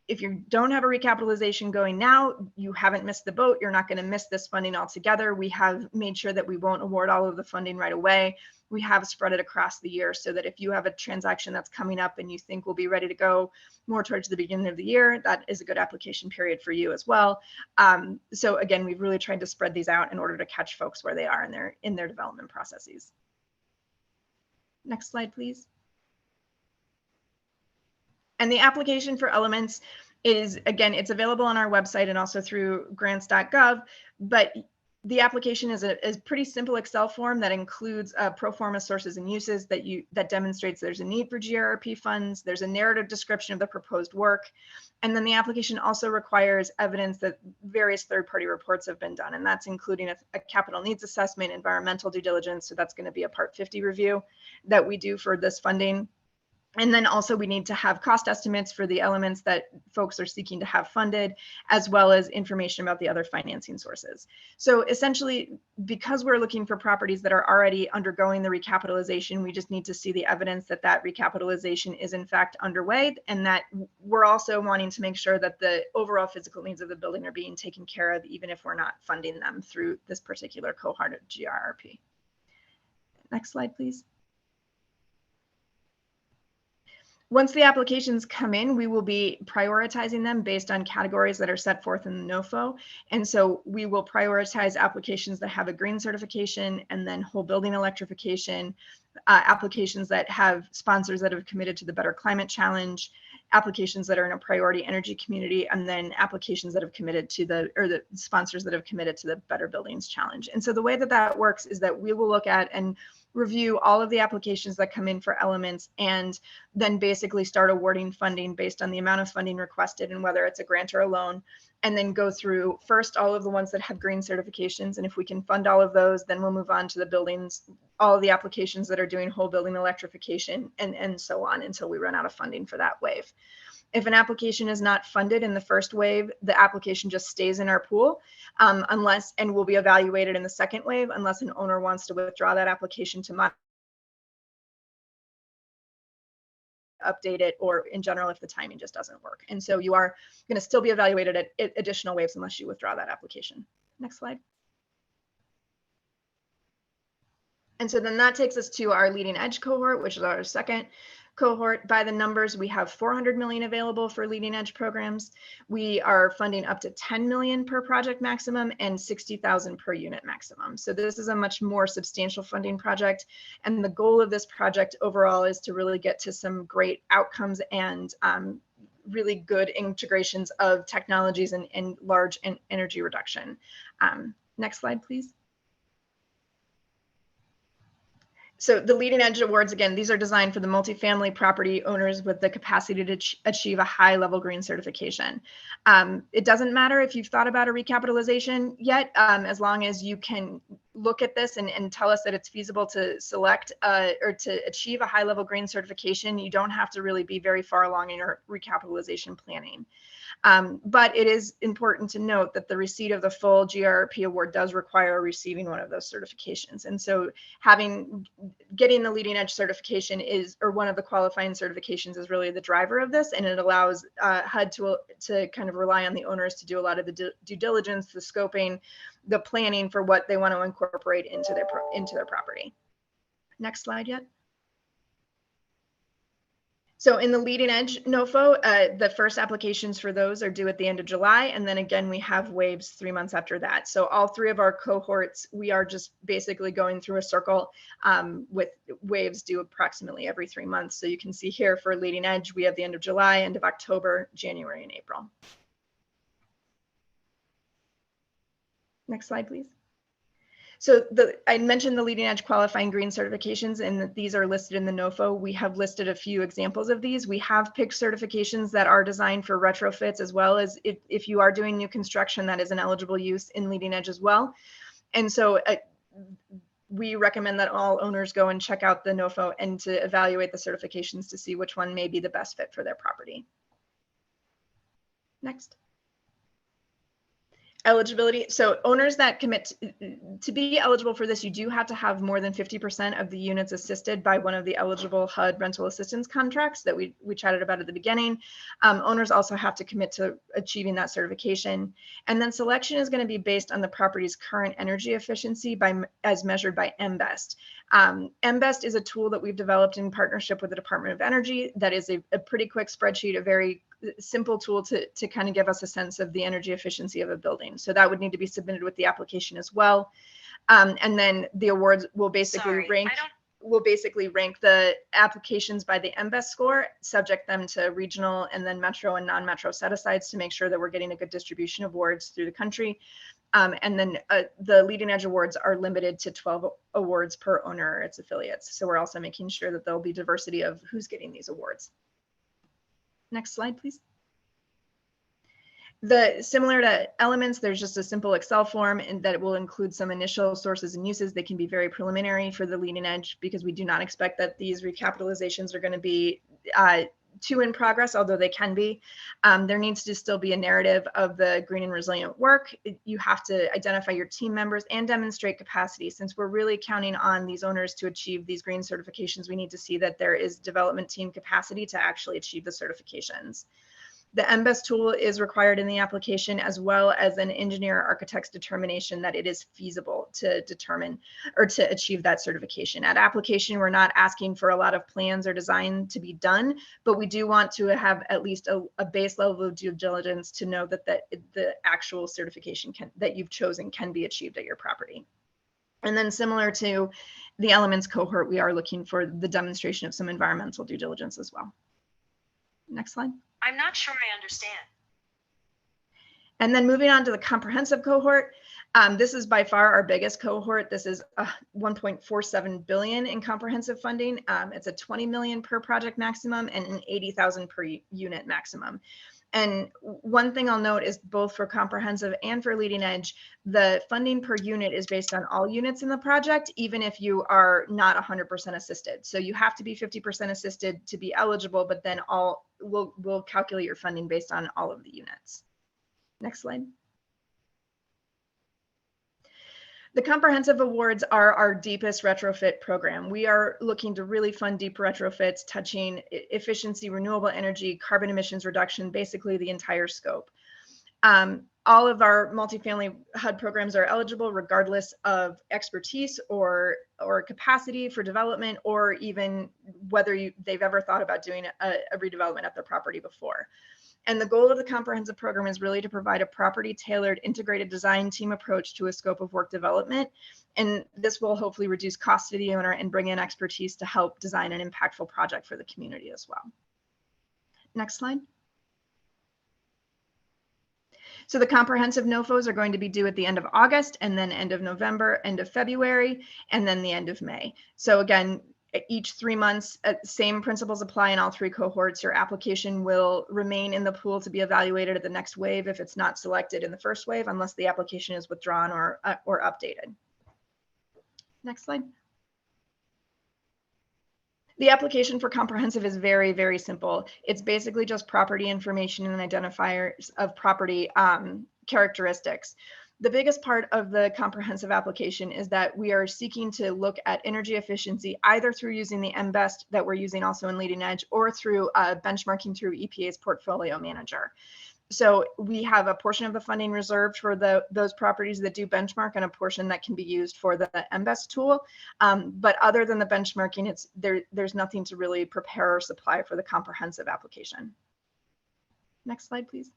if you don't have a recapitalization going now, you haven't missed the boat. You're not going to miss this funding altogether. We have made sure that we won't award all of the funding right away. We have spread it across the year so that if you have a transaction that's coming up and you think will be ready to go more towards the beginning of the year, that is a good application period for you as well. So again, we've really tried to spread these out in order to catch folks where they are in their development processes. Next slide, please. And the application for Elements is, again, it's available on our website and also through grants.gov, but the application is a pretty simple Excel form that includes pro forma sources and uses that demonstrates there's a need for GRP funds. There's a narrative description of the proposed work. And then the application also requires evidence that various third-party reports have been done. And that's including a capital needs assessment, environmental due diligence. So that's going to be a Part 50 review that we do for this funding. And then also we need to have cost estimates for the elements that folks are seeking to have funded, as well as information about the other financing sources. So essentially, because we're looking for properties that are already undergoing the recapitalization, we just need to see the evidence that that recapitalization is in fact underway, and that we're also wanting to make sure that the overall physical needs of the building are being taken care of, even if we're not funding them through this particular cohort of GRP. Next slide, please. Once the applications come in, we will be prioritizing them based on categories that are set forth in the NOFO. And so we will prioritize applications that have a green certification, and then whole building electrification, applications that have sponsors that have committed to the Better Climate Challenge, applications that are in a priority energy community, and then applications that have committed to the sponsors that have committed to the Better Buildings Challenge. And so the way that that works is that we will look at and review all of the applications that come in for Elements, and then basically start awarding funding based on the amount of funding requested and whether it's a grant or a loan, and then go through first all of the ones that have green certifications. And if we can fund all of those, then we'll move on to the buildings, all of the applications that are doing whole building electrification, and so on until we run out of funding for that wave. If an application is not funded in the first wave, the application just stays in our pool and will be evaluated in the second wave unless an owner wants to withdraw that application to update it, or in general, if the timing just doesn't work. And so you are going to still be evaluated at additional waves unless you withdraw that application. Next slide. And so then that takes us to our leading edge cohort, which is our second cohort. By the numbers, we have 400 million available for leading edge programs. We are funding up to 10 million per project maximum and 60,000 per unit maximum. So this is a much more substantial funding project. And the goal of this project overall is to really get to some great outcomes and really good integrations of technologies and large energy reduction. Next slide, please. So the leading edge awards, again, these are designed for the multifamily property owners with the capacity to achieve a high level green certification. It doesn't matter if you've thought about a recapitalization yet, as long as you can look at this and tell us that it's feasible to select or to achieve a high level green certification. You don't have to really be very far along in your recapitalization planning. But it is important to note that the receipt of the full GRP award does require receiving one of those certifications. And so getting the leading edge certification or one of the qualifying certifications is really the driver of this. And it allows HUD to kind of rely on the owners to do a lot of the due diligence, the scoping, the planning for what they want to incorporate into their property. Next slide yet. So in the leading edge NOFO, the first applications for those are due at the end of July. And then again, we have waves 3 months after that. So all three of our cohorts, we are just basically going through a circle with waves due approximately every 3 months. So you can see here for leading edge, we have the end of July, end of October, January, and April. Next slide, please. So I mentioned the leading edge qualifying green certifications, and these are listed in the NOFO. We have listed a few examples of these. We have picked certifications that are designed for retrofits, as well as if you are doing new construction, that is an eligible use in leading edge as well. And so we recommend that all owners go and check out the NOFO and to evaluate the certifications to see which one may be the best fit for their property. Next. Eligibility. So owners that commit to be eligible for this, you do have to have more than 50% of the units assisted by one of the eligible HUD rental assistance contracts that we chatted about at the beginning. Owners also have to commit to achieving that certification. And then selection is going to be based on the property's current energy efficiency as measured by MBEST. MBEST is a tool that we've developed in partnership with the Department of Energy that is a pretty quick spreadsheet, a very simple tool to kind of give us a sense of the energy efficiency of a building. So that would need to be submitted with the application as well. And then the awards will basically rank. we'll basically rank the applications by the MBEST score, subject them to regional and then metro and non-metro set-asides to make sure that we're getting a good distribution of awards through the country. And then the leading edge awards are limited to 12 awards per owner or its affiliates. So we're also making sure that there'll be diversity of who's getting these awards. Next slide, please. Similar to elements, there's just a simple Excel form and that it will include some initial sources and uses. They can be very preliminary for the leading edge because we do not expect that these recapitalizations are going to be too in progress, although they can be. There needs to still be a narrative of the green and resilient work. You have to identify your team members and demonstrate capacity. Since we're really counting on these owners to achieve these green certifications, we need to see that there is development team capacity to actually achieve the certifications. The MBEST tool is required in the application, as well as an engineer architect's determination that it is feasible to determine or to achieve that certification. At application, we're not asking for a lot of plans or design to be done, but we do want to have at least a base level of due diligence to know that the actual certification that you've chosen can be achieved at your property. And then similar to the elements cohort, we are looking for the demonstration of some environmental due diligence as well. Next slide. I'm not sure I understand. And then moving on to the comprehensive cohort, this is by far our biggest cohort. This is 1.47 billion in comprehensive funding. It's a 20 million per project maximum and an 80,000 per unit maximum. And one thing I'll note is both for comprehensive and for leading edge, the funding per unit is based on all units in the project, even if you are not 100% assisted. So you have to be 50% assisted to be eligible, but then we'll calculate your funding based on all of the units. Next slide. The comprehensive awards are our deepest retrofit program. We are looking to really fund deep retrofits touching efficiency, renewable energy, carbon emissions reduction, basically the entire scope. All of our multifamily HUD programs are eligible regardless of expertise or capacity for development, or even whether they've ever thought about doing a redevelopment at their property before. And the goal of the comprehensive program is really to provide a property tailored integrated design team approach to a scope of work development. And this will hopefully reduce costs to the owner and bring in expertise to help design an impactful project for the community as well. Next slide. So the comprehensive NOFOs are going to be due at the end of August, and then end of November, end of February, and then the end of May. So again, each 3 months, same principles apply in all 3 cohorts. Your application will remain in the pool to be evaluated at the next wave if it's not selected in the first wave, unless the application is withdrawn or updated. Next slide. The application for comprehensive is very, very simple. It's basically just property information and identifiers of property characteristics. The biggest part of the comprehensive application is that we are seeking to look at energy efficiency either through using the MBEST that we're using also in leading edge, or through benchmarking through EPA's portfolio manager. So we have a portion of the funding reserved for those properties that do benchmark, and a portion that can be used for the MBEST tool. But other than the benchmarking, there's nothing to really prepare or supply for the comprehensive application. Next slide, please.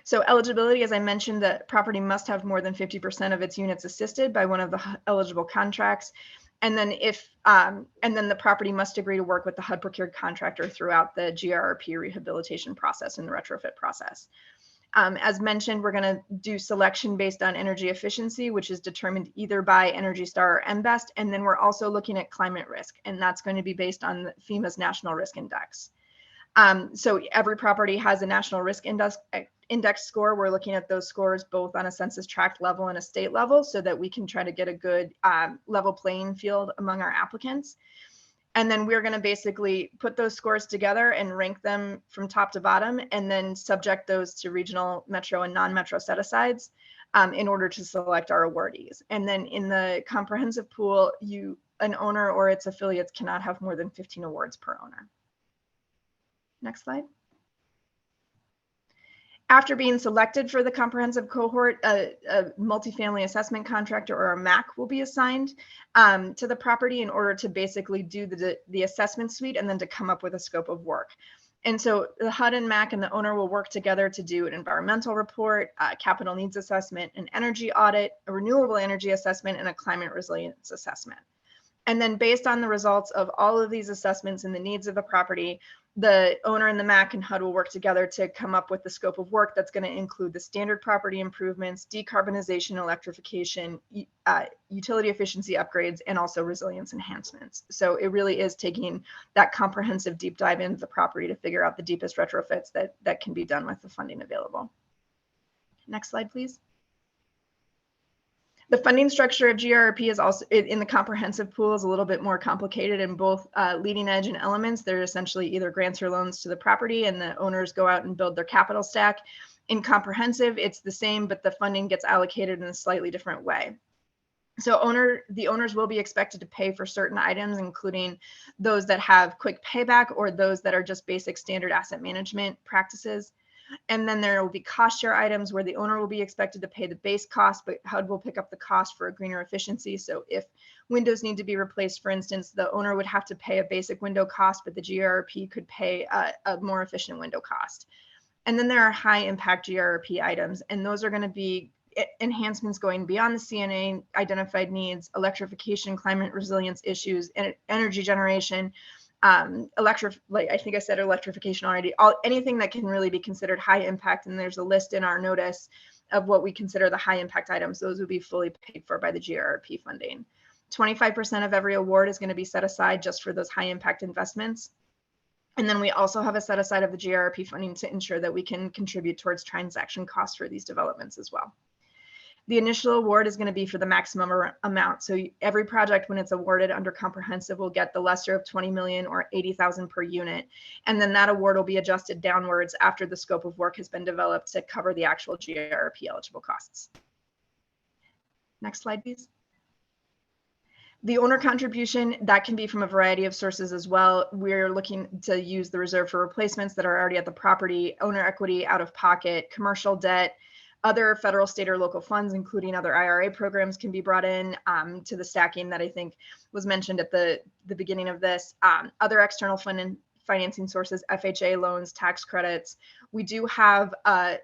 So eligibility, as I mentioned, the property must have more than 50% of its units assisted by one of the eligible contracts. And then the property must agree to work with the HUD procured contractor throughout the GRP rehabilitation process and the retrofit process. As mentioned, we're going to do selection based on energy efficiency, which is determined either by Energy Star or MBEST. And then we're also looking at climate risk, and that's going to be based on FEMA's National Risk Index. So every property has a National Risk Index score. We're looking at those scores both on a census tract level and a state level, so that we can try to get a good level playing field among our applicants. And then we're going to basically put those scores together and rank them from top to bottom, and then subject those to regional, metro, and non-metro set-asides in order to select our awardees. And then in the comprehensive pool, an owner or its affiliates cannot have more than 15 awards per owner. Next slide. After being selected for the comprehensive cohort, a multifamily assessment contractor or a MAC will be assigned to the property in order to basically do the assessment suite and then to come up with a scope of work. And so the HUD and MAC and the owner will work together to do an environmental report, capital needs assessment, an energy audit, a renewable energy assessment, and a climate resilience assessment. And then based on the results of all of these assessments and the needs of the property, the owner and the MAC and HUD will work together to come up with the scope of work that's going to include the standard property improvements, decarbonization, electrification, utility efficiency upgrades, and also resilience enhancements. So it really is taking that comprehensive deep dive into the property to figure out the deepest retrofits that can be done with the funding available. Next slide, please. The funding structure of GRP is also in the comprehensive pool is a little bit more complicated in both leading edge and elements. They're essentially either grants or loans to the property, and the owners go out and build their capital stack. In comprehensive, it's the same, but the funding gets allocated in a slightly different way. So the owners will be expected to pay for certain items, including those that have quick payback or those that are just basic standard asset management practices. And then there will be cost share items where the owner will be expected to pay the base cost, but HUD will pick up the cost for a greener efficiency. So if windows need to be replaced, for instance, the owner would have to pay a basic window cost, but the GRP could pay a more efficient window cost. And then there are high impact GRP items, and those are going to be enhancements going beyond the CNA identified needs, electrification, climate resilience issues, and energy generation, like I think I said electrification already, anything that can really be considered high impact. And there's a list in our notice of what we consider the high impact items. Those would be fully paid for by the GRP funding. 25% of every award is going to be set aside just for those high impact investments. And then we also have a set aside of the GRP funding to ensure that we can contribute towards transaction costs for these developments as well. The initial award is going to be for the maximum amount. So every project, when it's awarded under comprehensive, will get the lesser of 20 million or 80,000 per unit. And then that award will be adjusted downwards after the scope of work has been developed to cover the actual GRP eligible costs. Next slide, please. The owner contribution, that can be from a variety of sources as well. We're looking to use the reserve for replacements that are already at the property, owner equity, out of pocket, commercial debt. Other federal, state, or local funds, including other IRA programs, can be brought in to the stacking that I think was mentioned at the beginning of this. Other external financing sources, FHA loans, tax credits. We do have an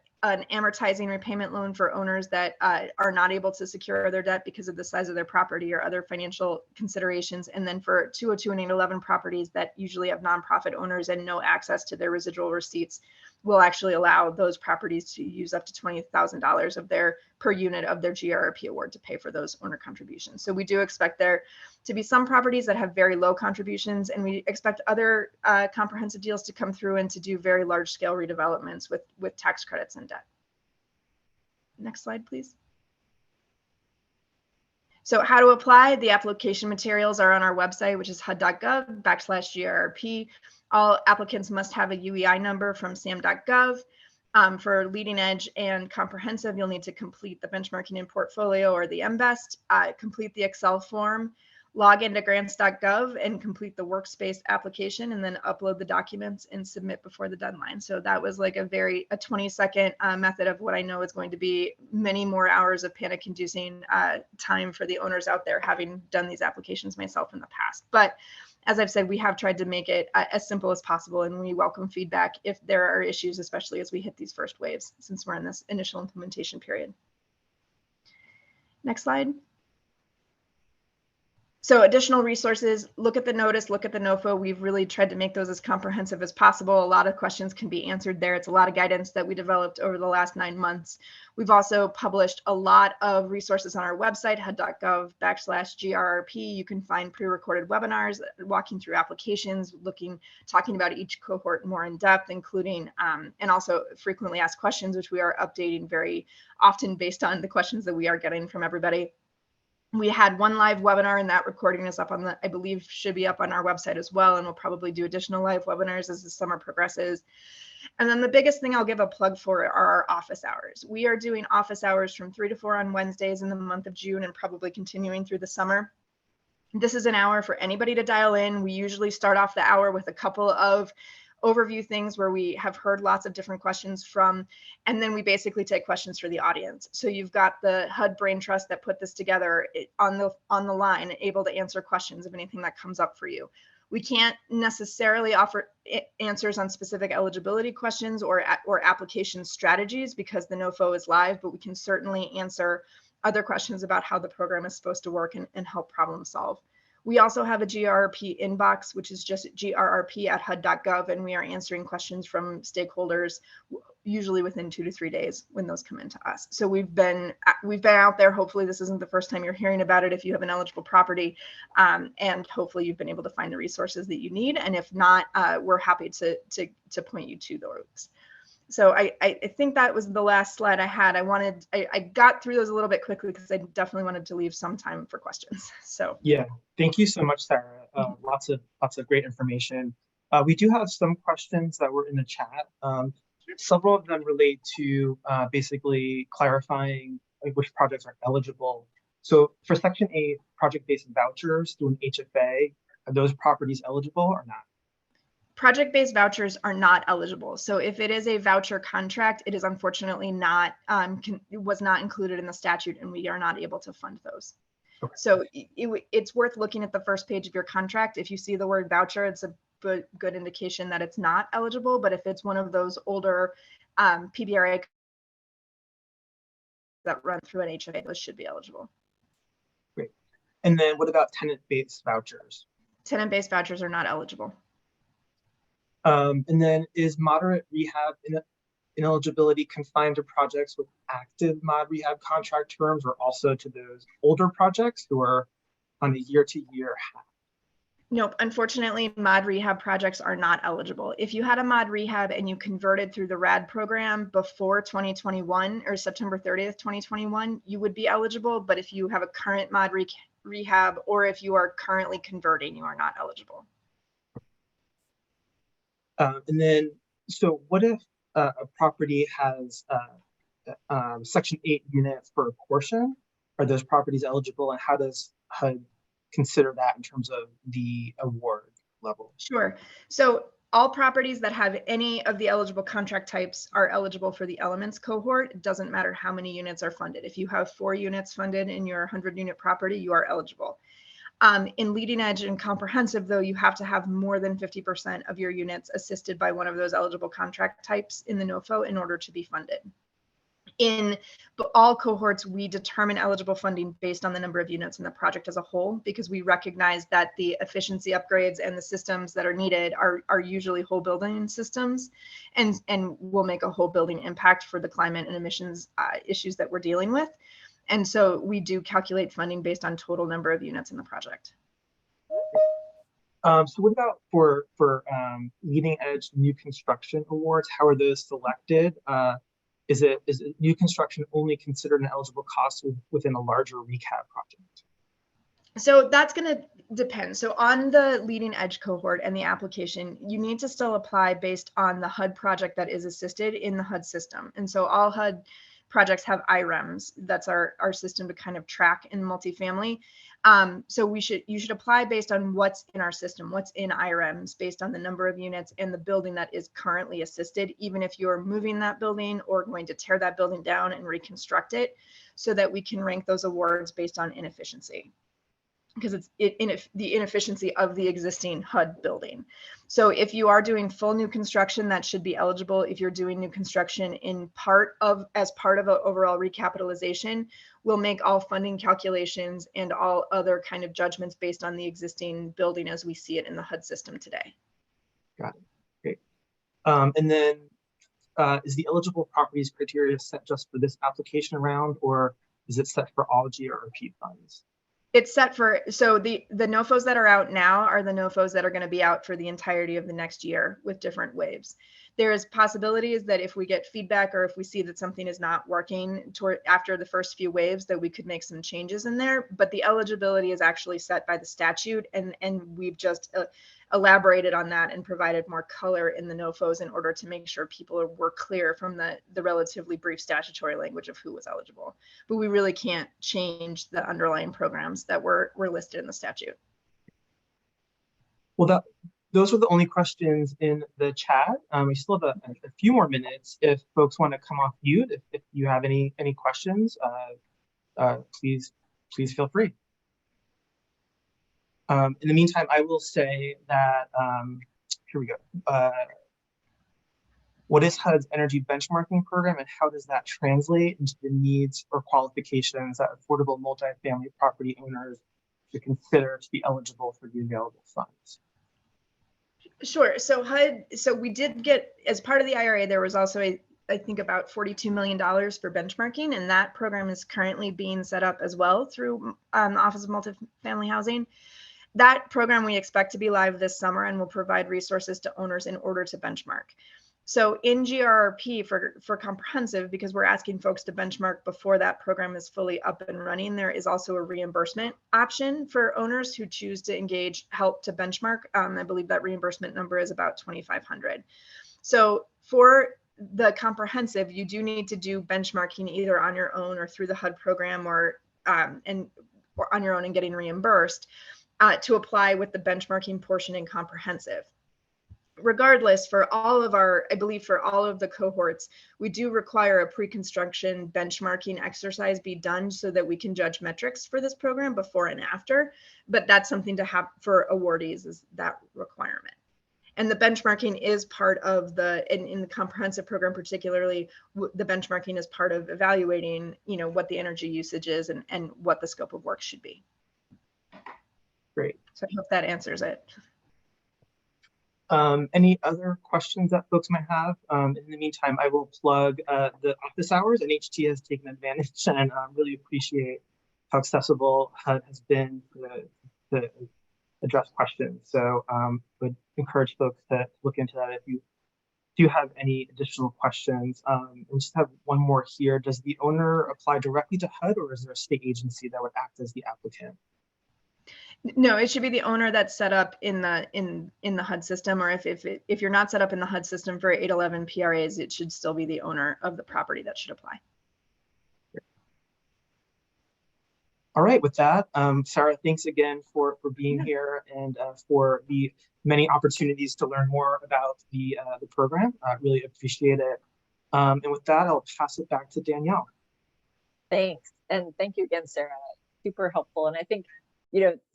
amortizing repayment loan for owners that are not able to secure their debt because of the size of their property or other financial considerations. And then for 202 and 811 properties that usually have nonprofit owners and no access to their residual receipts, will actually allow those properties to use up to $20,000 of their per unit of their GRP award to pay for those owner contributions. So we do expect there to be some properties that have very low contributions, and we expect other comprehensive deals to come through and to do very large scale redevelopments with tax credits and debt. Next slide, please. So how to apply? The application materials are on our website, which is hud.gov/GRP. All applicants must have a UEI number from sam.gov. For leading edge and comprehensive, you'll need to complete the benchmarking in portfolio or the MBEST, complete the Excel form, log into grants.gov and complete the workspace application, and then upload the documents and submit before the deadline. So that was like a 20-second method of what I know is going to be many more hours of panic-inducing time for the owners out there, having done these applications myself in the past. But as I've said, we have tried to make it as simple as possible, and we welcome feedback if there are issues, especially as we hit these first waves, since we're in this initial implementation period. Next slide. So additional resources, look at the notice, look at the NOFO. We've really tried to make those as comprehensive as possible. A lot of questions can be answered there. It's a lot of guidance that we developed over the last 9 months. We've also published a lot of resources on our website, hud.gov/GRRP. You can find pre-recorded webinars walking through applications, talking about each cohort more in depth, including, and also frequently asked questions, which we are updating very often based on the questions that we are getting from everybody. We had one live webinar, and that recording is up on I believe should be up on our website as well. And we'll probably do additional live webinars as the summer progresses. And then the biggest thing I'll give a plug for are our office hours. We are doing office hours from 3 to 4 on Wednesdays in the month of June, and probably continuing through the summer. This is an hour for anybody to dial in. We usually start off the hour with a couple of overview things where we have heard lots of different questions from, and then we basically take questions for the audience. So you've got the HUD Brain Trust that put this together on the line, able to answer questions of anything that comes up for you. We can't necessarily offer answers on specific eligibility questions or application strategies because the NOFO is live, but we can certainly answer other questions about how the program is supposed to work and help problem solve. We also have a GRRP inbox, which is just grrp@hud.gov, and we are answering questions from stakeholders usually within 2 to 3 days when those come into us. So we've been out there. Hopefully this isn't the first time you're hearing about it if you have an eligible property, and hopefully you've been able to find the resources that you need. And if not, we're happy to point you to those. So I think that was the last slide I had. I got through those a little bit quickly because I definitely wanted to leave some time for questions. So Yeah, thank you so much, Sarah. Lots of great information. We do have some questions that were in the chat. Several of them relate to basically clarifying which projects are eligible. So for Section 8, project-based vouchers through an HFA, are those properties eligible or not? Project-based vouchers are not eligible. So if it is a voucher contract, it is unfortunately not, it was not included in the statute, and we are not able to fund those. Okay. So it's worth looking at the first page of your contract. If you see the word voucher, it's a good indication that it's not eligible. But if it's one of those older PBRA that run through an HFA, those should be eligible. Great. And then what about tenant-based vouchers? Tenant-based vouchers are not eligible. And then is moderate rehab ineligibility confined to projects with active mod rehab contract terms, or also to those older projects who are on a year-to-year half? Nope, unfortunately, mod rehab projects are not eligible. If you had a mod rehab and you converted through the RAD program before 2021 or September 30th, 2021, you would be eligible. But if you have a current mod rehab, or if you are currently converting, you are not eligible. And then, so what if a property has Section 8 units for a portion? Are those properties eligible, and how does HUD consider that in terms of the award level? Sure. So all properties that have any of the eligible contract types are eligible for the elements cohort. It doesn't matter how many units are funded. If you have 4 units funded in your 100-unit property, you are eligible. In leading edge and comprehensive, though, you have to have more than 50% of your units assisted by one of those eligible contract types in the NOFO in order to be funded. In all cohorts, we determine eligible funding based on the number of units in the project as a whole, because we recognize that the efficiency upgrades and the systems that are needed are usually whole building systems, and will make a whole building impact for the climate and emissions issues that we're dealing with. And so we do calculate funding based on total number of units in the project. So what about for leading edge new construction awards? How are those selected? Is it new construction only considered an eligible cost within a larger recap project? So that's going to depend. So on the leading edge cohort and the application, you need to still apply based on the HUD project that is assisted in the HUD system. And so all HUD projects have IREMs. That's our system to kind of track in multifamily. So you should apply based on what's in our system, what's in IREMs, based on the number of units and the building that is currently assisted, even if you're moving that building or going to tear that building down and reconstruct it, so that we can rank those awards based on inefficiency, because it's the inefficiency of the existing HUD building. So if you are doing full new construction, that should be eligible. If you're doing new construction as part of an overall recapitalization, we'll make all funding calculations and all other kind of judgments based on the existing building as we see it in the HUD system today. Got it. Great. And then is the eligible properties criteria set just for this application round, or is it set for all GRP funds? It's set for, so the NOFOs that are out now are the NOFOs that are going to be out for the entirety of the next year with different waves. There's possibilities that if we get feedback or if we see that something is not working after the first few waves, that we could make some changes in there. But the eligibility is actually set by the statute, and we've just elaborated on that and provided more color in the NOFOs in order to make sure people were clear from the relatively brief statutory language of who was eligible. But we really can't change the underlying programs that were listed in the statute. Well, those were the only questions in the chat. We still have a few more minutes if folks want to come off mute. If you have any questions, please feel free. In the meantime, I will say that, here we go. What is HUD's energy benchmarking program, and how does that translate into the needs or qualifications that affordable multifamily property owners should consider to be eligible for the available funds? Sure. So HUD, so we did get, as part of the IRA, there was also I think about $42 million for benchmarking, and that program is currently being set up as well through the Office of Multifamily Housing. That program we expect to be live this summer and will provide resources to owners in order to benchmark. So in GRRP for comprehensive, because we're asking folks to benchmark before that program is fully up and running, there is also a reimbursement option for owners who choose to engage help to benchmark. I believe that reimbursement number is about $2,500. So for the comprehensive, you do need to do benchmarking either on your own or through the HUD program, or on your own and getting reimbursed to apply with the benchmarking portion in comprehensive. Regardless, for all of our, I believe for all of the cohorts, we do require a pre-construction benchmarking exercise be done so that we can judge metrics for this program before and after. But that's something to have for awardees, is that requirement. And the benchmarking is part of in the comprehensive program, particularly, the benchmarking is part of evaluating, what the energy usage is and what the scope of work should be. Great. So I hope that answers it. Any other questions that folks might have? In the meantime, I will plug the office hours. NHT has taken advantage, and really appreciate how accessible HUD has been to address questions. So would encourage folks to look into that if you do have any additional questions. And just have one more here. Does the owner apply directly to HUD, or is there a state agency that would act as the applicant? No, it should be the owner that's set up in the HUD system, or if you're not set up in the HUD system for 811 PRAs, it should still be the owner of the property that should apply. All right, with that, Sarah, thanks again for being here and for the many opportunities to learn more about the program. I really appreciate it. And with that, I'll pass it back to Danielle. Thanks. And thank you again, Sarah. Super helpful. And I think,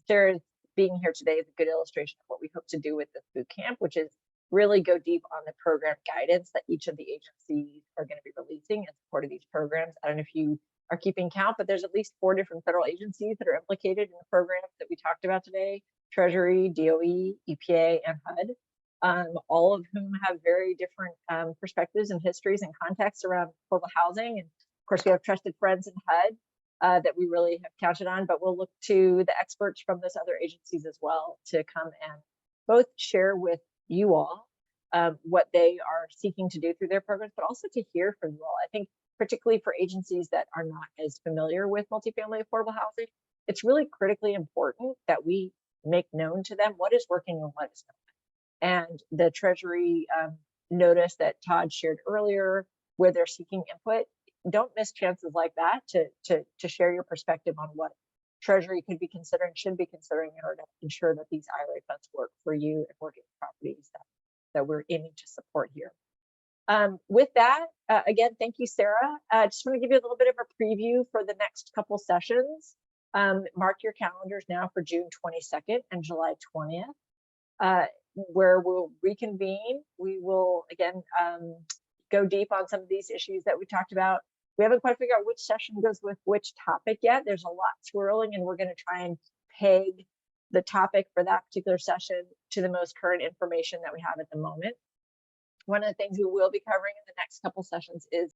Sarah's being here today is a good illustration of what we hope to do with this boot camp, which is really go deep on the program guidance that each of the agencies are going to be releasing in support of these programs. I don't know if you are keeping count, but there's at least 4 different federal agencies that are implicated in the programs that we talked about today: Treasury, DOE, EPA, and HUD, all of whom have very different perspectives and histories and contexts around affordable housing. And of course, we have trusted friends in HUD that we really have counted on, but we'll look to the experts from those other agencies as well to come and both share with you all what they are seeking to do through their programs, but also to hear from you all. I think particularly for agencies that are not as familiar with multifamily affordable housing, it's really critically important that we make known to them what is working and what is not. And the Treasury notice that Todd shared earlier, where they're seeking input, don't miss chances like that to share your perspective on what Treasury could be considering, should be considering, in order to ensure that these IRA funds work for you and working properties that we're aiming to support here. With that, again, thank you, Sarah. I just want to give you a little bit of a preview for the next couple sessions. Mark your calendars now for June 22nd and July 20th, where we'll reconvene. We will, again, go deep on some of these issues that we talked about. We haven't quite figured out which session goes with which topic yet. There's a lot swirling, and we're going to try and peg the topic for that particular session to the most current information that we have at the moment. One of the things we will be covering in the next couple sessions is